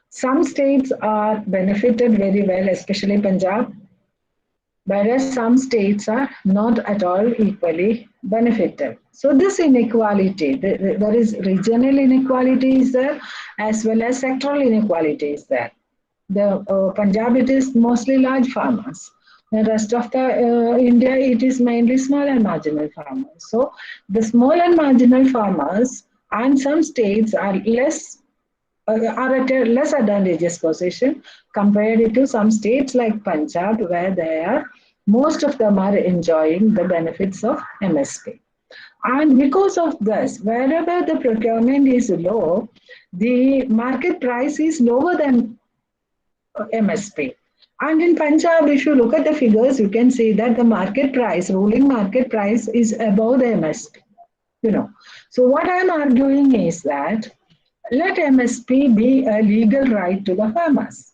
Some states are benefited very well, especially Punjab, whereas some states are not at all equally benefited. So this inequality, there is regional inequality is there, as well as sectoral inequality is there. The Punjab, it is mostly large farmers. The rest of the India, it is mainly small and marginal farmers. So the small and marginal farmers and some states are are at a less advantageous position compared to some states like Punjab, where they are, most of them are enjoying the benefits of MSP. And because of this, wherever the procurement is low, the market price is lower than MSP. And in Punjab, if you look at the figures, you can see that the market price, ruling market price, is above the MSP. You know, so what I'm arguing is that let MSP be a legal right to the farmers.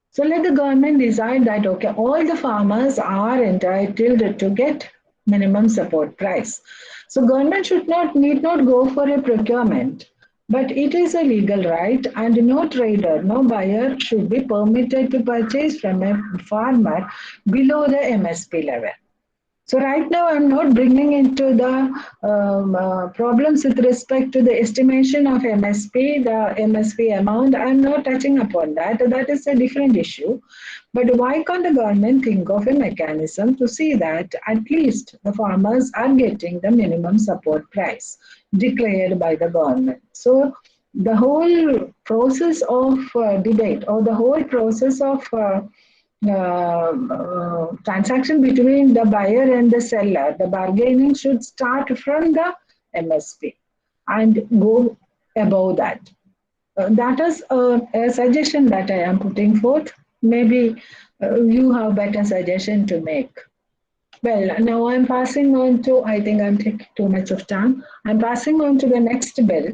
So let the government decide that, okay, all the farmers are entitled to get minimum support price. So government need not go for a procurement, but it is a legal right, and no trader, no buyer should be permitted to purchase from a farmer below the MSP level. So right now, I'm not bringing into the problems with respect to the estimation of MSP, the MSP amount. I'm not touching upon that. That is a different issue. But why can't the government think of a mechanism to see that at least the farmers are getting the minimum support price declared by the government? So the whole process of debate, or the whole process of transaction between the buyer and the seller, the bargaining should start from the MSP and go above that. That is a suggestion that I am putting forth. Maybe you have better suggestion to make. Well, now I'm passing on to, I think I'm taking too much of time. I'm passing on to the next bill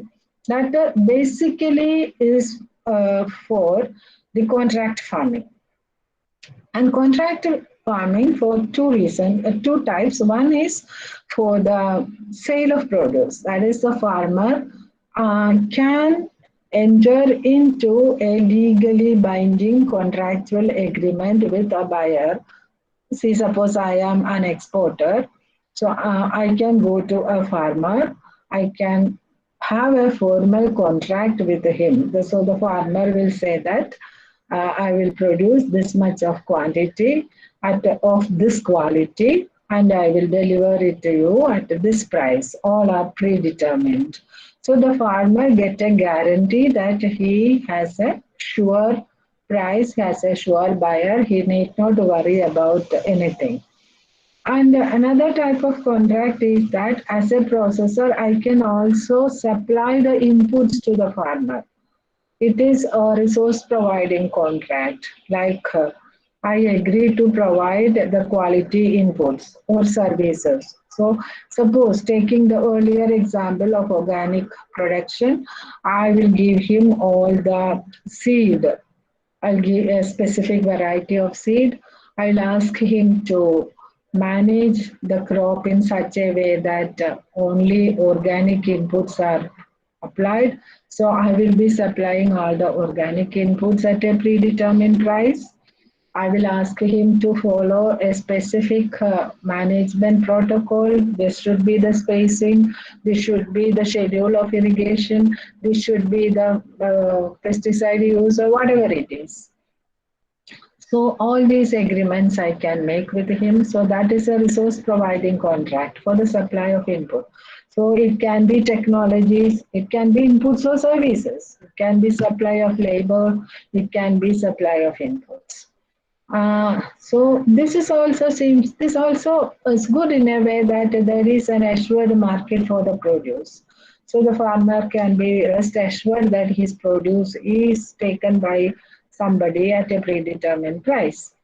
that basically is for the contract farming. And contract farming for two reasons, two types. One is for the sale of produce. That is, the farmer can enter into a legally binding contractual agreement with a buyer. See, suppose I am an exporter, so I can go to a farmer. I can have a formal contract with him. So the farmer will say that I will produce this much of quantity of this quality, and I will deliver it to you at this price. All are predetermined. So the farmer get a guarantee that he has a sure price, has a sure buyer. He need not worry about anything. And another type of contract is that as a processor, I can also supply the inputs to the farmer. It is a resource providing contract, like I agree to provide the quality inputs or services. So, suppose taking the earlier example of organic production, I will give him all the seed. I'll give a specific variety of seed. I'll ask him to manage the crop in such a way that only organic inputs are applied. So I will be supplying all the organic inputs at a predetermined price. I will ask him to follow a specific management protocol. This should be the spacing, this should be the schedule of irrigation, this should be the pesticide use or whatever it is. So all these agreements I can make with him. So that is a resource providing contract for the supply of input. So it can be technologies, it can be inputs or services, it can be supply of labor, it can be supply of inputs. So this also is good in a way that there is an assured market for the produce. So the farmer can be rest assured that his produce is taken by somebody at a predetermined price.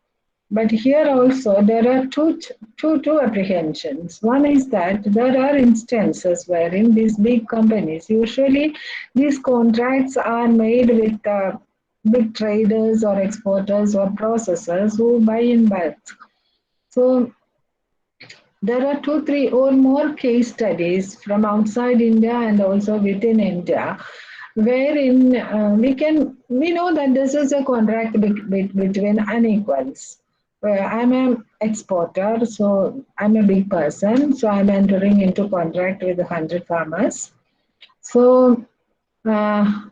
But here also there are two apprehensions. One is that there are instances wherein these big companies, usually these contracts are made with big traders or exporters or processors who buy in bulk. So there are two, three or more case studies from outside India and also within India, wherein we know that this is a contract between unequals. I'm an exporter, so I'm a big person, so I'm entering into contract with 100 farmers. So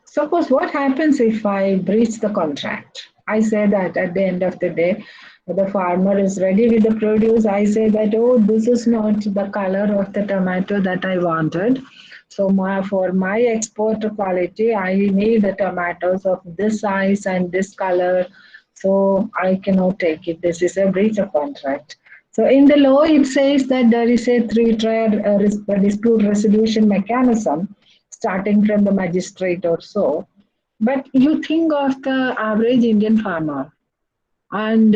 suppose what happens if I breach the contract? I say that at the end of the day, the farmer is ready with the produce. I say that, oh, this is not the color of the tomato that I wanted. So for my export quality, I need the tomatoes of this size and this color. So I cannot take it. This is a breach of contract. So in the law, it says that there is a three-tier dispute resolution mechanism starting from the magistrate or so. But you think of the average Indian farmer and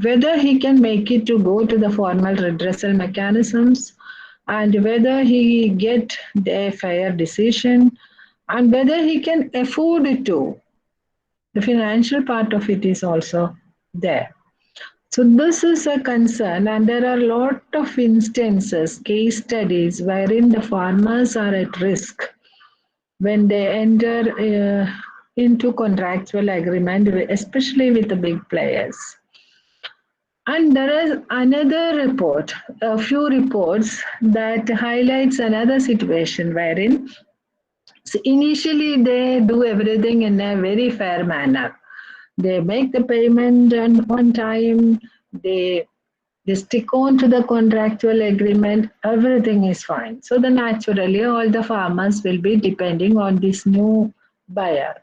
whether he can make it to go to the formal redressal mechanisms and whether he get a fair decision and whether he can afford it to. The financial part of it is also there. So this is a concern, and there are a lot of instances, case studies, wherein the farmers are at risk when they enter into contractual agreement, especially with the big players. And there is another report, a few reports that highlights another situation wherein initially they do everything in a very fair manner. They make the payment on time, they stick on to the contractual agreement, everything is fine. So then naturally all the farmers will be depending on this new buyer.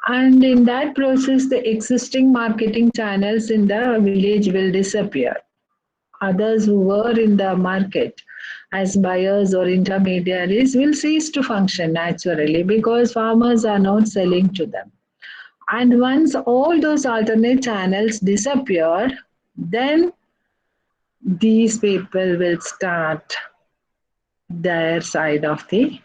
And in that process, the existing marketing channels in the village will disappear. Others who were in the market as buyers or intermediaries will cease to function naturally because farmers are not selling to them. And once all those alternate channels disappear, then these people will start their side of the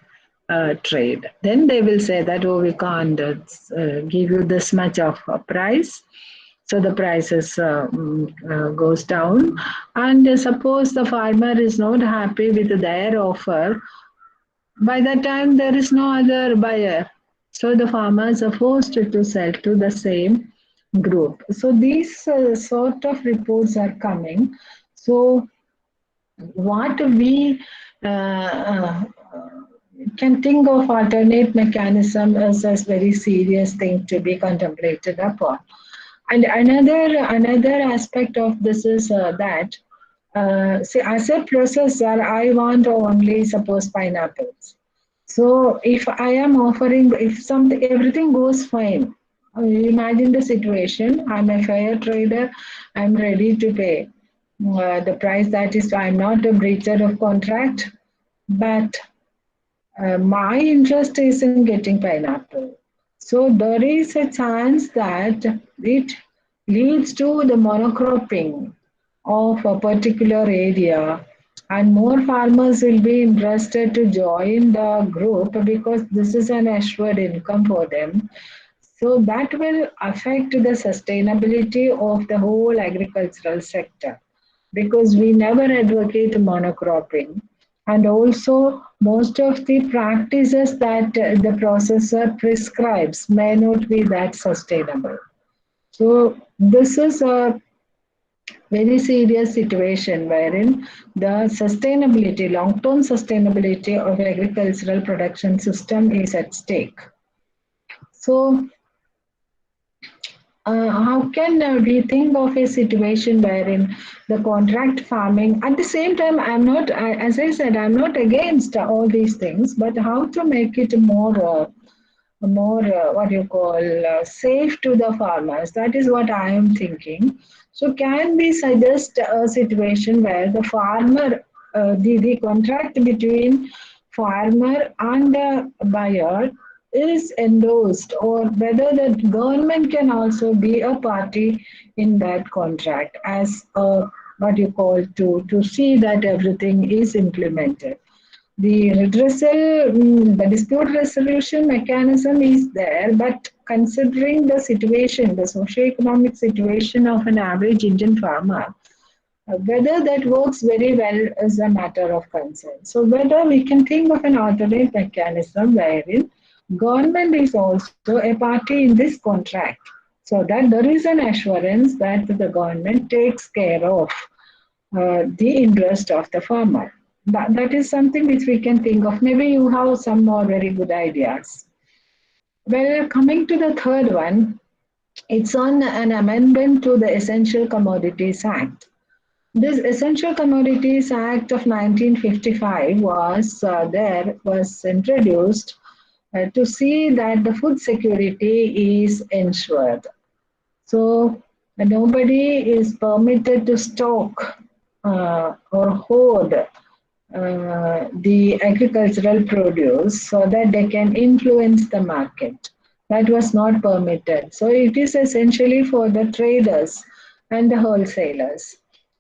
trade. Then they will say that, oh, we can't give you this much of a price. So the prices goes down. And suppose the farmer is not happy with their offer, by that time there is no other buyer. So the farmers are forced to sell to the same group. So these sort of reports are coming. So what we can think of alternate mechanism as a very serious thing to be contemplated upon. And another aspect of this is that see, as a processor, I want only suppose pineapples. So if I am offering, if something everything goes fine, imagine the situation. I'm a fair trader. I'm ready to pay the price that is. I'm not a breacher of contract, but my interest is in getting pineapple. So there is a chance that it leads to the monocropping of a particular area, and more farmers will be interested to join the group because this is an assured income for them. So that will affect the sustainability of the whole agricultural sector because we never advocate monocropping. And also, most of the practices that the processor prescribes may not be that sustainable. So, this is a very serious situation wherein the sustainability, long term sustainability of agricultural production system is at stake. So, how can we think of a situation wherein the contract farming at the same time as I said, I'm not against all these things, but how to make it more what you call safe to the farmers, that is what I am thinking. So can we suggest a situation where the farmer the contract between farmer and the buyer is endorsed, or whether the government can also be a party in that contract as a what you call to see that everything is implemented. The redressal, the dispute resolution mechanism is there, but considering the situation, the socio-economic situation of an average Indian farmer, whether that works very well is a matter of concern. So whether we can think of an alternate mechanism wherein government is also a party in this contract, so that there is an assurance that the government takes care of the interest of the farmer. That is something which we can think of. Maybe you have some more very good ideas. Well, coming to the third one, it's on an amendment to the Essential Commodities Act. This Essential Commodities Act of 1955 was introduced to see that the food security is ensured. So nobody is permitted to stock or hoard the agricultural produce so that they can influence the market. That was not permitted. So it is essentially for the traders and the wholesalers.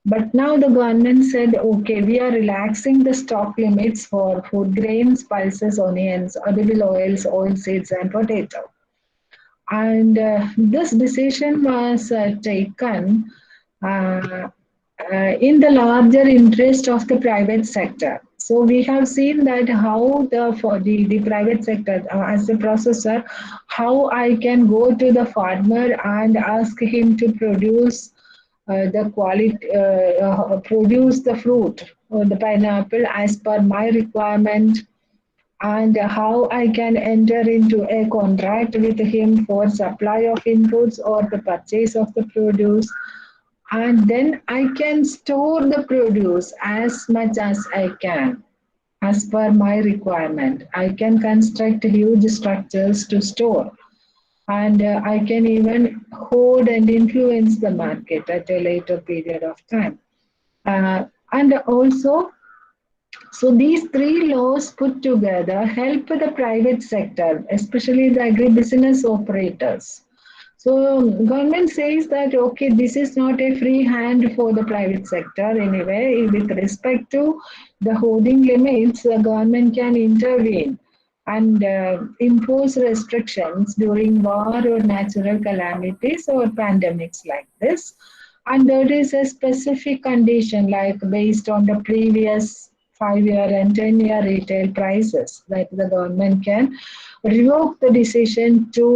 But now the government said, okay, we are relaxing the stock limits for food grains, pulses, onions, edible oils, oilseeds, and potato. And this decision was taken uh, in the larger interest of the private sector. So we have seen that how the private sector as a processor, how I can go to the farmer and ask him to produce the quality, produce the fruit or the pineapple as per my requirement, and how I can enter into a contract with him for supply of inputs or the purchase of the produce, and then I can store the produce as much as I can as per my requirement. I can construct huge structures to store, and I can even hold and influence the market at a later period of time. And also, so these three laws put together help the private sector, especially the agribusiness operators. So government says that okay, this is not a free hand for the private sector anyway. With respect to the hoarding limits, the government can intervene and impose restrictions during war or natural calamities or pandemics like this. And there is a specific condition like based on the previous 5-year and 10-year retail prices that the government can revoke the decision to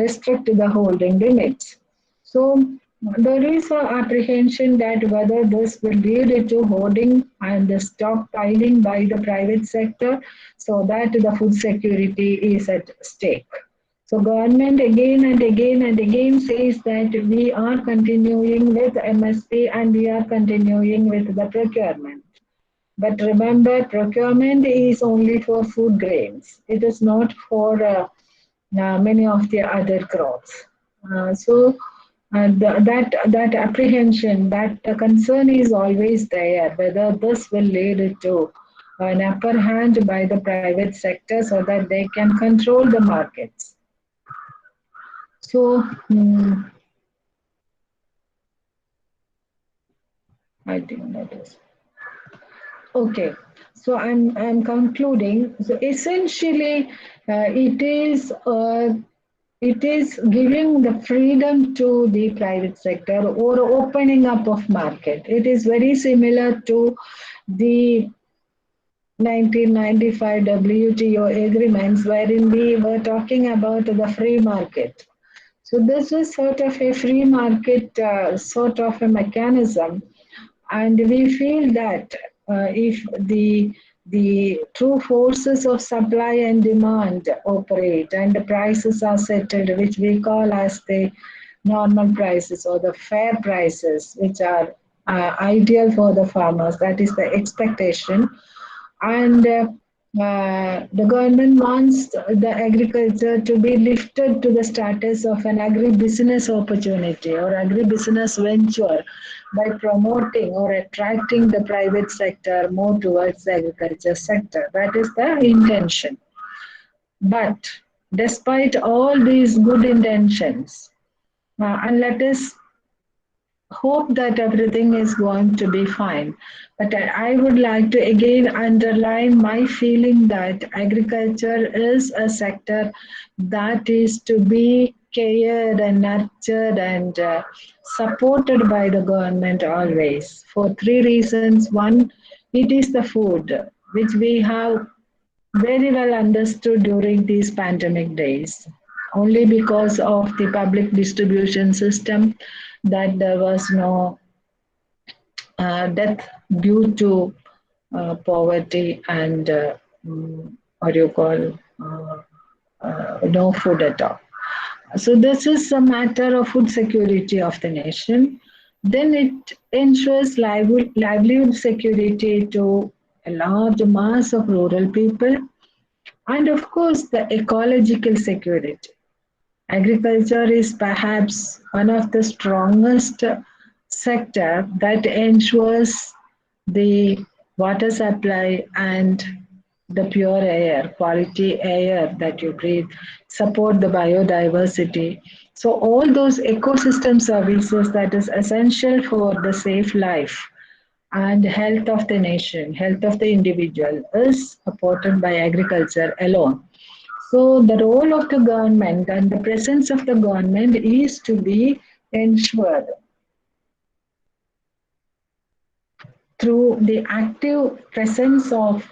restrict the holding limits. So there is an apprehension that whether this will lead to hoarding and the stockpiling by the private sector so that the food security is at stake. So government again and again and again says that we are continuing with MSP and we are continuing with the procurement. But remember, procurement is only for food grains. It is not for many of the other crops. That apprehension, that concern is always there, whether this will lead to an upper hand by the private sector so that they can control the markets. So, I think that is okay. So I'm concluding. So essentially, it is giving the freedom to the private sector or opening up of market. It is very similar to the 1995 WTO agreements wherein we were talking about the free market. So this is sort of a free market sort of a mechanism, and we feel that if the true forces of supply and demand operate and the prices are settled, which we call as the normal prices or the fair prices, which are ideal for the farmers, that is the expectation. And the government wants the agriculture to be lifted to the status of an agribusiness opportunity or agribusiness venture by promoting or attracting the private sector more towards the agriculture sector. That is the intention. But despite all these good intentions, and let us hope that everything is going to be fine. But I would like to again underline my feeling that agriculture is a sector that is to be cared and nurtured and supported by the government always for three reasons. One, it is the food, which we have very well understood during these pandemic days, only because of the public distribution system that there was no death due to poverty and what do you call no food at all. So this is a matter of food security of the nation. Then it ensures livelihood security to a large mass of rural people, and of course the ecological security. Agriculture is perhaps one of the strongest sector that ensures the water supply and the pure air, quality air that you breathe, support the biodiversity. So all those ecosystem services that is essential for the safe life and health of the nation, health of the individual is supported by agriculture alone. So the role of the government and the presence of the government is to be ensured through the active presence of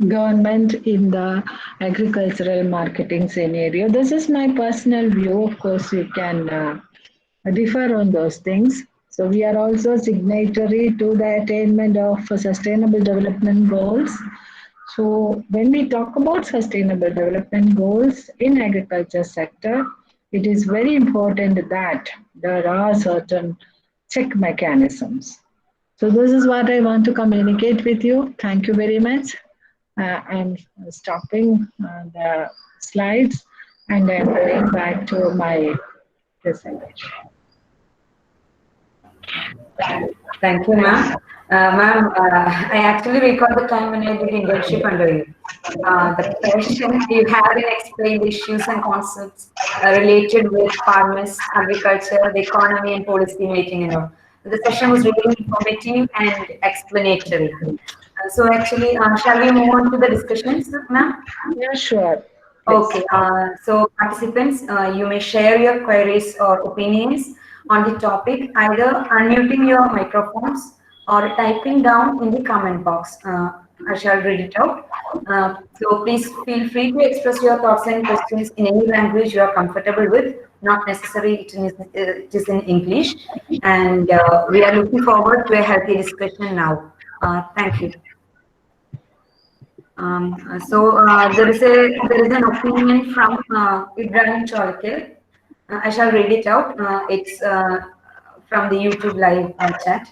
government in the agricultural marketing scenario. This is my personal view. Of course, you can differ on those things. So we are also signatory to the attainment of Sustainable Development Goals. So when we talk about Sustainable Development Goals in agriculture sector, it is very important that there are certain check mechanisms. So this is what I want to communicate with you. Thank you very much. I'm stopping the slides and I'm going back to my presentation. Thank you, ma'am. Ma'am, I actually recall the time when I did internship under you. The passion you had in explain the issues and concepts related with farmers, agriculture, the economy, and policy making and all. The session was really informative and explanatory. So actually, shall we move on to the discussions, ma'am? Yeah, sure. Please. Okay, so participants, you may share your queries or opinions on the topic, either unmuting your microphones or typing down in the comment box. I shall read it out. So please feel free to express your thoughts and questions in any language you are comfortable with, not necessarily it is in English. And we are looking forward to a healthy discussion now. Thank you. There is an opinion from Ibrahim Cholke. I shall read it out. It's from the YouTube live chat.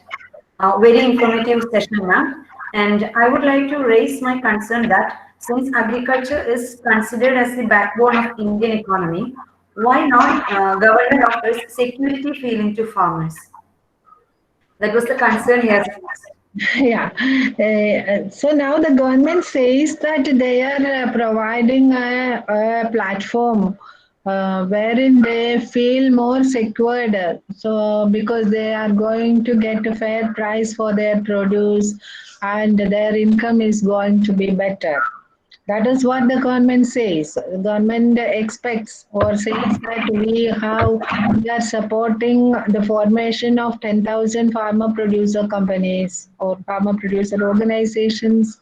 Very informative session, ma'am. And I would like to raise my concern that since agriculture is considered as the backbone of Indian economy, why not government offers security feeling to farmers? That was the concern he has raised. Yeah. So now the government says that they are providing a platform wherein they feel more secured. So because they are going to get a fair price for their produce and their income is going to be better. That is what the government says. The government expects or says that we are supporting the formation of 10,000 farmer producer companies or farmer producer organizations,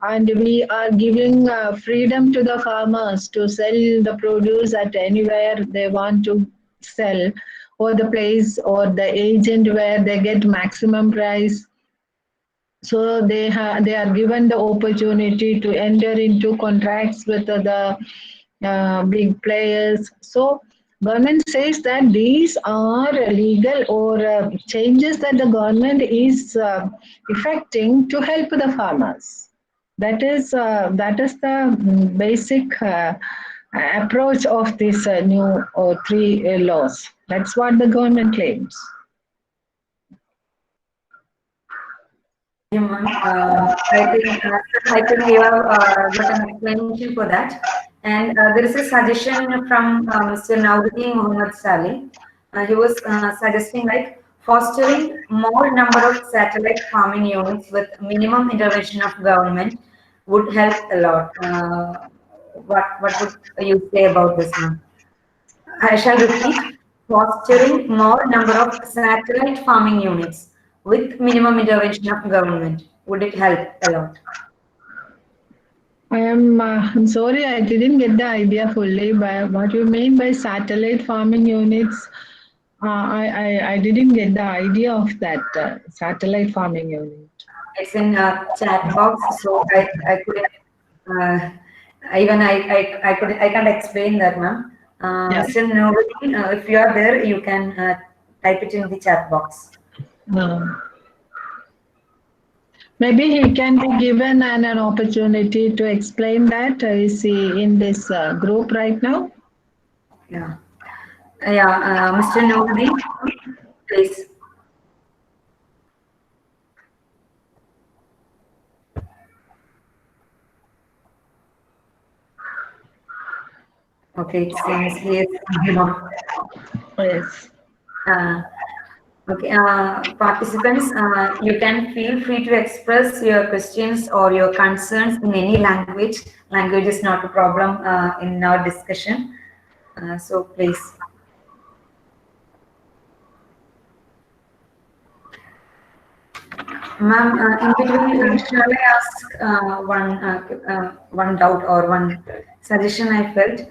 and we are giving freedom to the farmers to sell the produce at anywhere they want to sell, or the place or the agent where they get maximum price. So they are given the opportunity to enter into contracts with the big players. So government says that these are legal or changes that the government is effecting to help the farmers. That is the basic approach of this new three laws. That's what the government claims. I think you have got an explanation for that. And there is a suggestion from Mr. Naudin Muhammad Saleh. He was suggesting like fostering more number of satellite farming units with minimum intervention of government would help a lot. What would you say about this, ma'am? I shall repeat, fostering more number of satellite farming units with minimum intervention of government. Would it help a lot? I'm sorry, I didn't get the idea fully by what you mean by satellite farming units. I didn't get the idea of that satellite farming unit. It's in chat box, so I couldn't uh, I can't explain that, ma'am. Yeah. Mr. Novotin, if you are there, you can type it in the chat box. Maybe he can be given an opportunity to explain that. Is he in this group right now? Yeah, Mr. Novotin, please. Okay, it seems he is. Yes. Uh, Okay, participants, you can feel free to express your questions or your concerns in any language. Language is not a problem in our discussion. So please. Ma'am, in between, shall I ask one doubt or one suggestion I felt?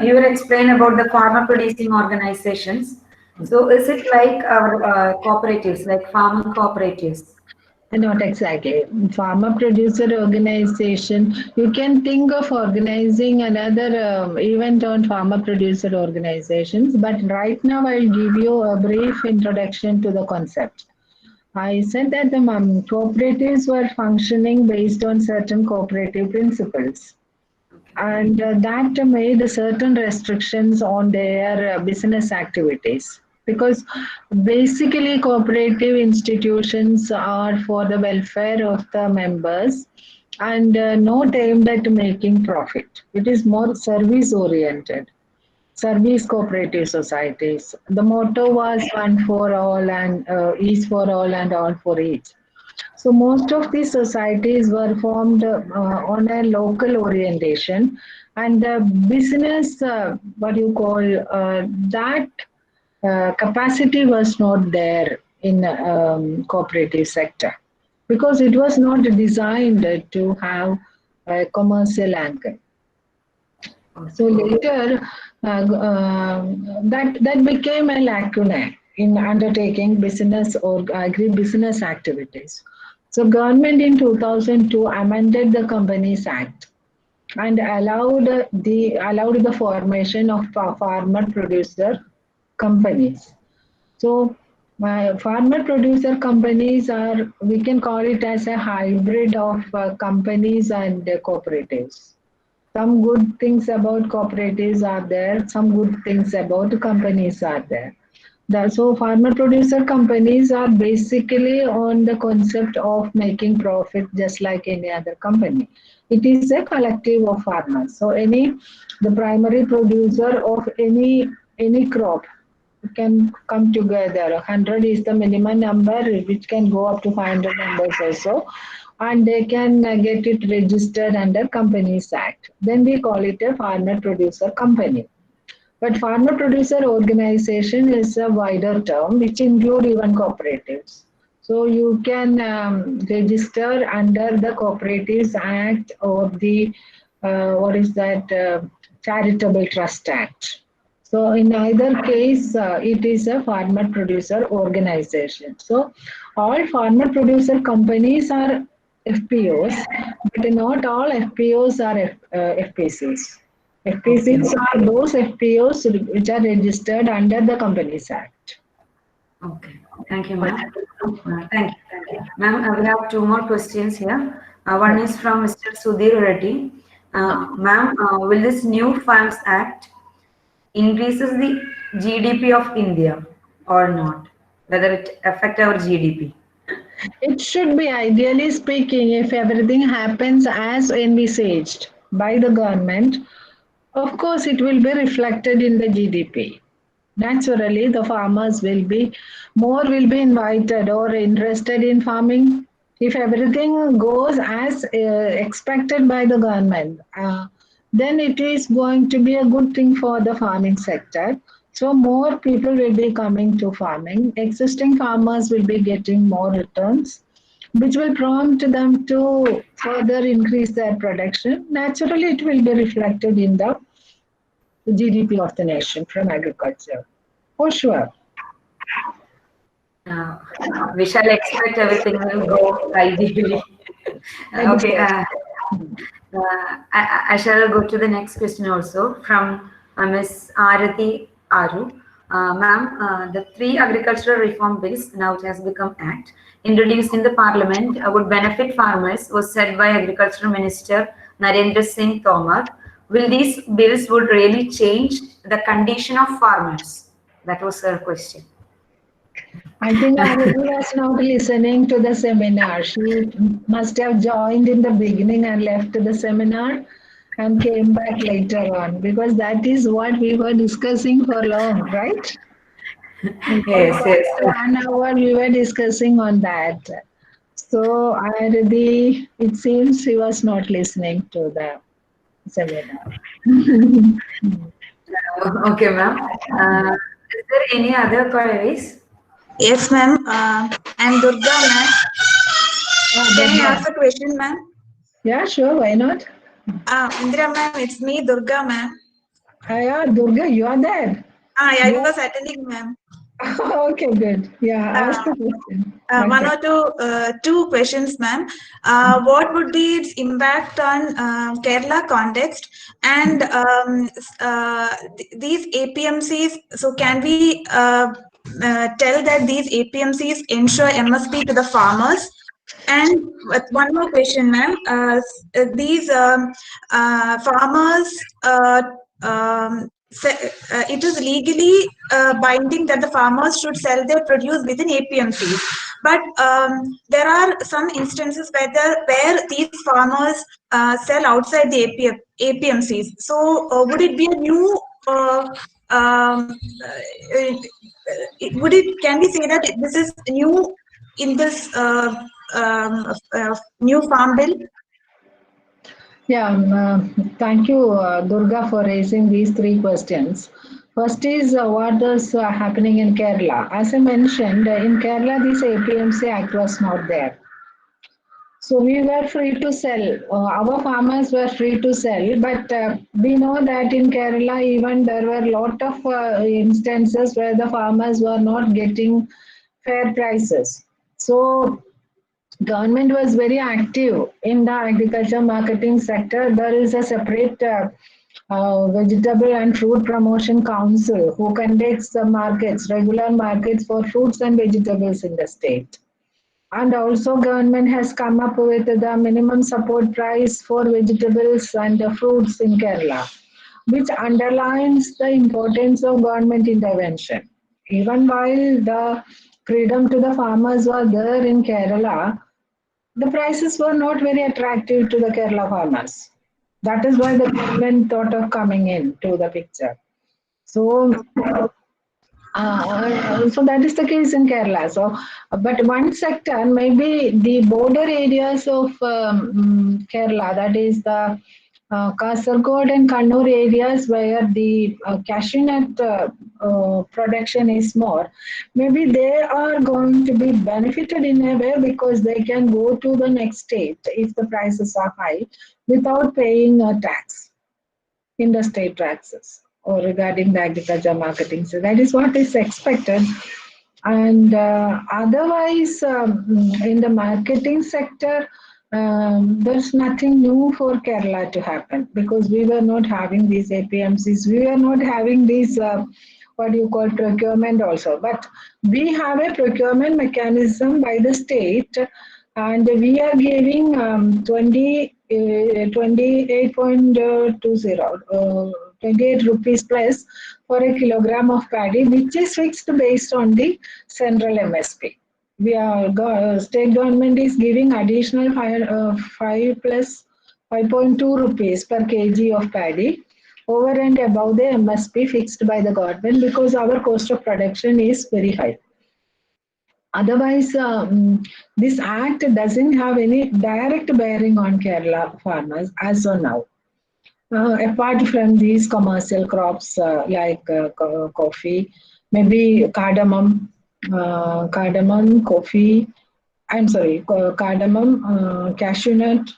You will explain about the farmer producing organizations. So is it like our cooperatives, like farmer cooperatives? Not exactly. Farmer producer organization. You can think of organizing another event on farmer producer organizations, but right now I'll give you a brief introduction to the concept. I said that the cooperatives were functioning based on certain cooperative principles, and that made certain restrictions on their business activities, because basically cooperative institutions are for the welfare of the members and not aimed at making profit. It is more service oriented. Service cooperative societies. The motto was one for all and each for all and all for each. So most of these societies were formed on a local orientation, and the business, what you call that capacity was not there in cooperative sector because it was not designed to have a commercial angle. So later, that became a lacuna in undertaking business or agri-business activities. So government in 2002 amended the Companies Act and allowed the formation of farmer producer companies. So farmer producer companies are, we can call it as a hybrid of companies and cooperatives. Some good things about cooperatives are there, some good things about companies are there. So farmer producer companies are basically on the concept of making profit just like any other company. It is a collective of farmers. So the primary producer of any crop can come together. 100 is the minimum number, which can go up to 500 numbers also, and they can get it registered under Companies Act. Then we call it a farmer producer company. But farmer producer organization is a wider term which include even cooperatives. So you can register under the Cooperatives Act or the what is that Charitable Trust Act. So in either case, it is a farmer producer organization. So all farmer producer companies are FPOs, but not all FPOs are FPCs. FPCs are those FPOs which are registered under the Companies Act. Okay, thank you, ma'am. Thank you. Ma'am, we have two more questions here. One is from Mr. Sudhir Reddy. Ma'am, will this new Farms Act increases the GDP of India or not? Whether it affect our GDP? It should be, ideally speaking, if everything happens as envisaged by the government, of course it will be reflected in the GDP. Naturally, the farmers will be invited or interested in farming if everything goes as expected by the government. Then it is going to be a good thing for the farming sector. So more people will be coming to farming. Existing farmers will be getting more returns, which will prompt them to further increase their production. Naturally, it will be reflected in the GDP of the nation from agriculture. For sure. We shall expect everything will go ideally. Okay. I shall go to the next question also from Ms. Arati Aru. Ma'am, the three agricultural reform bills, now it has become Act, introduced in the Parliament would benefit farmers, was said by Agriculture Minister Narendra Singh Tomar. Will these bills would really change the condition of farmers? That was her question. I think Arati was not listening to the seminar. She must have joined in the beginning and left the seminar and came back later on because that is what we were discussing for long, right? Yes, yes. 1 hour we were discussing on that. So Arati, it seems she was not listening to the seminar. Okay, ma'am. Is there any other queries? Yes, ma'am. I'm Durga, ma'am. Can I ask a question, ma'am? Yeah, sure. Why not? Indira, ma'am, it's me, Durga, ma'am. Yeah, Durga, you are there. I was attending, ma'am. Okay, good. Yeah, ask the question. One or two questions, ma'am. What would be its impact on Kerala context and these APMCs? So can we tell that these APMCs ensure MSP to the farmers? And one more question, ma'am. These farmers, it is legally binding that the farmers should sell their produce within APMCs. But there are some instances where these farmers sell outside the APMCs. So would it be a new can we say that this is new in this new farm bill? Yeah, thank you, Durga, for raising these three questions. First is what is happening in Kerala. As I mentioned, in Kerala, this APMC Act was not there. So we were free to sell. Our farmers were free to sell, but we know that in Kerala, even there were a lot of instances where the farmers were not getting fair prices. So government was very active in the agriculture marketing sector. There is a separate vegetable and fruit promotion council who conducts the markets, regular markets for fruits and vegetables in the state. And also government has come up with the minimum support price for vegetables and fruits in Kerala, which underlines the importance of government intervention. Even while the freedom to the farmers were there in Kerala, the prices were not very attractive to the Kerala farmers. That is why the government thought of coming in to the picture. So so that is the case in Kerala. So, but one sector, maybe the border areas of Kerala, that is the Kasargod and Kannur areas where the cashew nut production is more, maybe they are going to be benefited in a way because they can go to the next state if the prices are high without paying a tax in the state taxes or regarding the agriculture marketing. So that is what is expected. And otherwise, in the marketing sector, there's nothing new for Kerala to happen because we were not having these APMCs. We were not having these, what you call procurement also. But we have a procurement mechanism by the state and we are giving 28 rupees plus for a kilogram of paddy, which is fixed based on the central MSP. We are state government is giving additional 5 plus 5.2 rupees per kg of paddy over and above the MSP fixed by the government because our cost of production is very high. Otherwise, this act doesn't have any direct bearing on Kerala farmers as of now. Apart from these commercial crops like coffee, maybe cardamom, coffee, cardamom, cashew nut,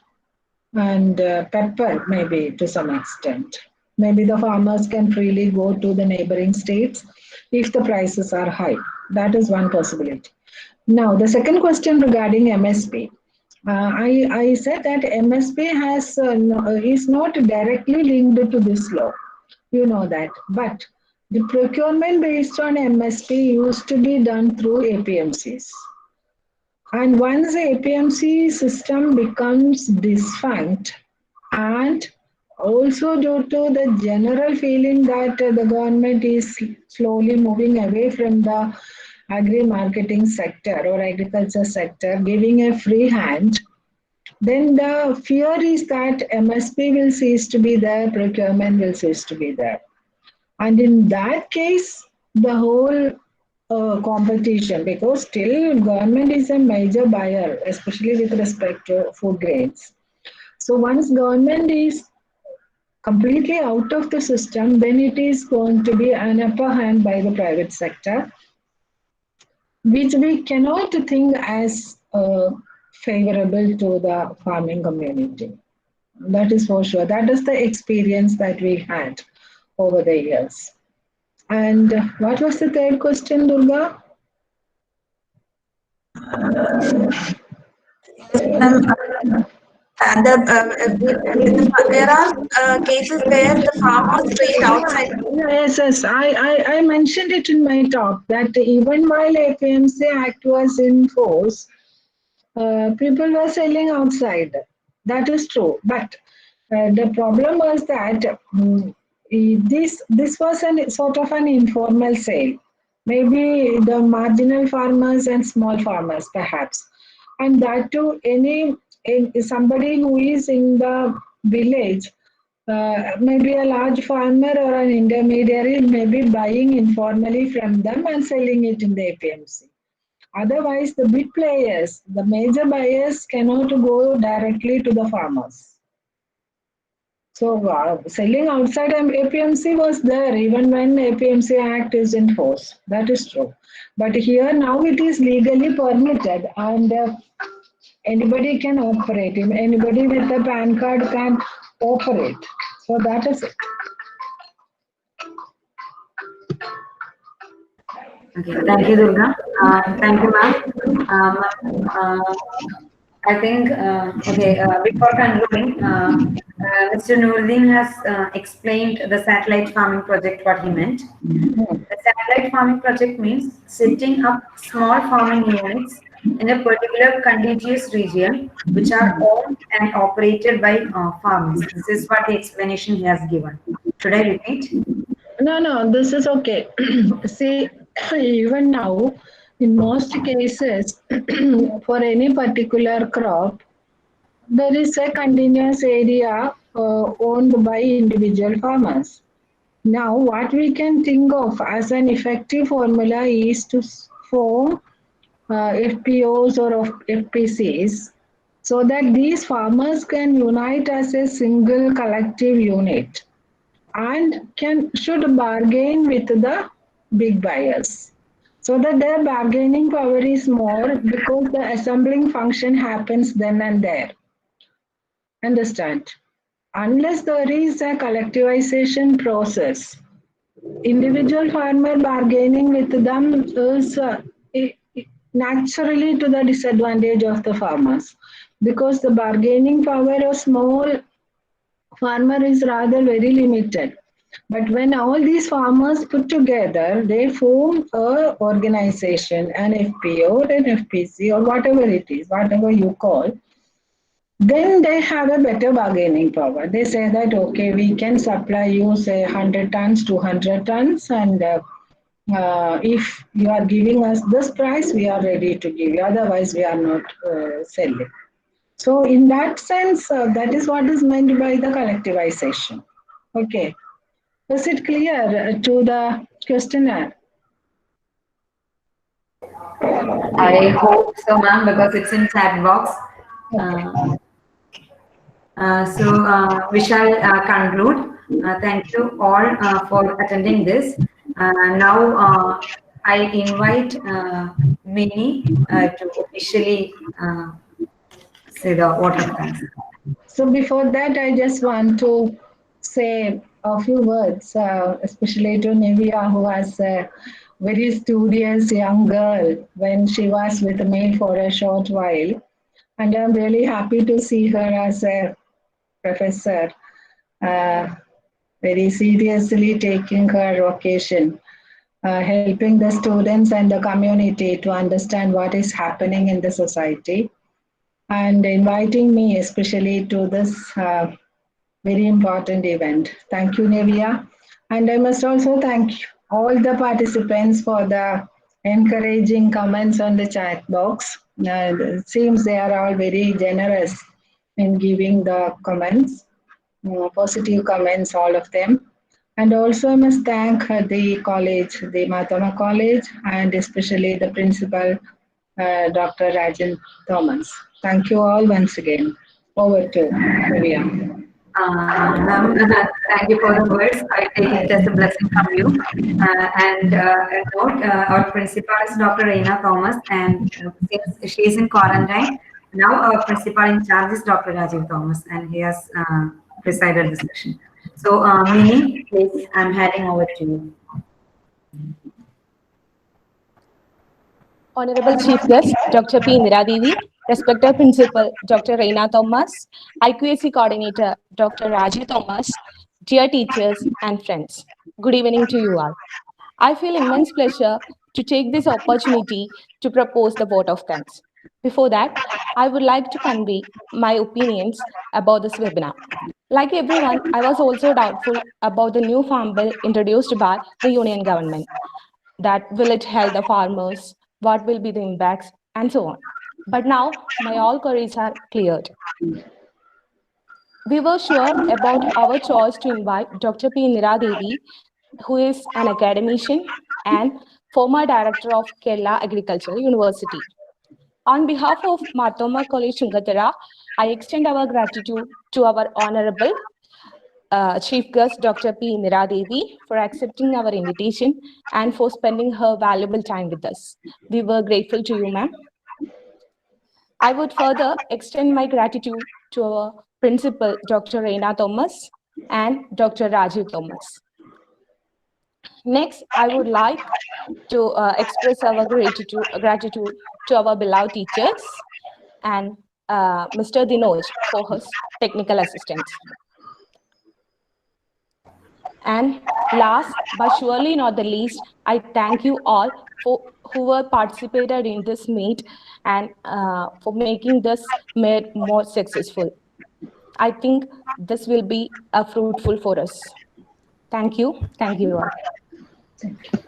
and pepper, maybe to some extent. Maybe the farmers can freely go to the neighboring states if the prices are high. That is one possibility. Now, the second question regarding MSP. I said that MSP is not directly linked to this law. You know that. But the procurement based on MSP used to be done through APMCs. And once the APMC system becomes defunct, and also due to the general feeling that the government is slowly moving away from the agri-marketing sector or agriculture sector, giving a free hand, then the fear is that MSP will cease to be there, procurement will cease to be there. And in that case, the whole competition, because still government is a major buyer, especially with respect to food grains. So once government is completely out of the system, then it is going to be an upper hand by the private sector, which we cannot think as favorable to the farming community. That is for sure. That is the experience that we had over the years. And what was the third question, Durga? There are cases where the farmers trade outside. Yes. I mentioned it in my talk that even while APMC Act was in force, people were selling outside. That is true. But the problem was that this was a sort of an informal sale. Maybe the marginal farmers and small farmers, perhaps, and that too somebody who is in the village, maybe a large farmer or an intermediary may be buying informally from them and selling it in the APMC. Otherwise, the big players, the major buyers cannot go directly to the farmers. So selling outside APMC was there even when APMC Act is in force. That is true. But here now it is legally permitted and anybody can operate. Anybody with a PAN card can operate. So that is it. Okay, thank you, Durga. Thank you, ma'am. I think, before concluding, Mr. Noordin has explained the satellite farming project, what he meant. The satellite farming project means setting up small farming units in a particular contiguous region, which are owned and operated by farmers. This is what the explanation he has given. Should I repeat? No, this is okay. See, even now, in most cases, for any particular crop, there is a continuous area owned by individual farmers. Now, what we can think of as an effective formula is to form FPOs or of FPCs so that these farmers can unite as a single collective unit and should bargain with the big buyers so that their bargaining power is more because the assembling function happens then and there. Understand? Unless there is a collectivization process, individual farmer bargaining with them is naturally to the disadvantage of the farmers because the bargaining power of small farmer is rather very limited. But when all these farmers put together, they form a organization, an FPO or an FPC or whatever it is, whatever you call, then they have a better bargaining power. They say that, okay, we can supply you, say, 100 tons, 200 tons, and if you are giving us this price, we are ready to give you. Otherwise, we are not selling. So, in that sense, that is what is meant by the collectivization. Okay. Was it clear to the questionnaire? I hope so, ma'am, because it's in chat box. We shall conclude. Thank you all for attending this. Now, I invite Minnie to officially say the vote of thanks. So before that, I just want to say a few words, especially to Nivia, who was a very studious young girl when she was with me for a short while. And I'm really happy to see her as a professor, very seriously taking her vocation, helping the students and the community to understand what is happening in the society, and inviting me especially to this very important event. Thank you, Nevia. And I must also thank all the participants for the encouraging comments on the chat box. It seems they are all very generous in giving the comments, positive comments, all of them. And also I must thank the college, the Mahatma College, and especially the principal, Dr. Rajan Thomas. Thank you all once again. Over to Nevia. Ma'am, thank you for the words. I take it as a blessing from you. A note, our principal is Dr. Reina Thomas, and since she is in quarantine, now our principal in charge is Dr. Rajiv Thomas, and he has presided the session. So, Minnie, please, I'm handing over to you. Honorable Chief Guest, Dr. P. Indira Devi, respected Principal, Dr. Reina Thomas, IQAC Coordinator, Dr. Rajiv Thomas, dear teachers and friends, good evening to you all. I feel immense pleasure to take this opportunity to propose the vote of thanks. Before that, I would like to convey my opinions about this webinar. Like everyone, I was also doubtful about the new farm bill introduced by the union government. That will it help the farmers? What will be the impacts? And so on. But now my all queries are cleared. We were sure about our choice to invite Dr. P. Indira Devi, who is an academician and former director of Kerala Agricultural University. On behalf of Marthoma College Chungatara, I extend our gratitude to our Honorable Chief Guest Dr. P. Niradevi for accepting our invitation and for spending her valuable time with us. We were grateful to you, ma'am. I would further extend my gratitude to our principal, Dr. Reina Thomas and Dr. Rajiv Thomas. Next, I would like to express our gratitude to our beloved teachers and Mr. Dinoj for his technical assistance. And last but surely not the least, I thank you all for who were participated in this meet and for making this meet more successful. I think this will be fruitful for us. Thank you all. Thank you.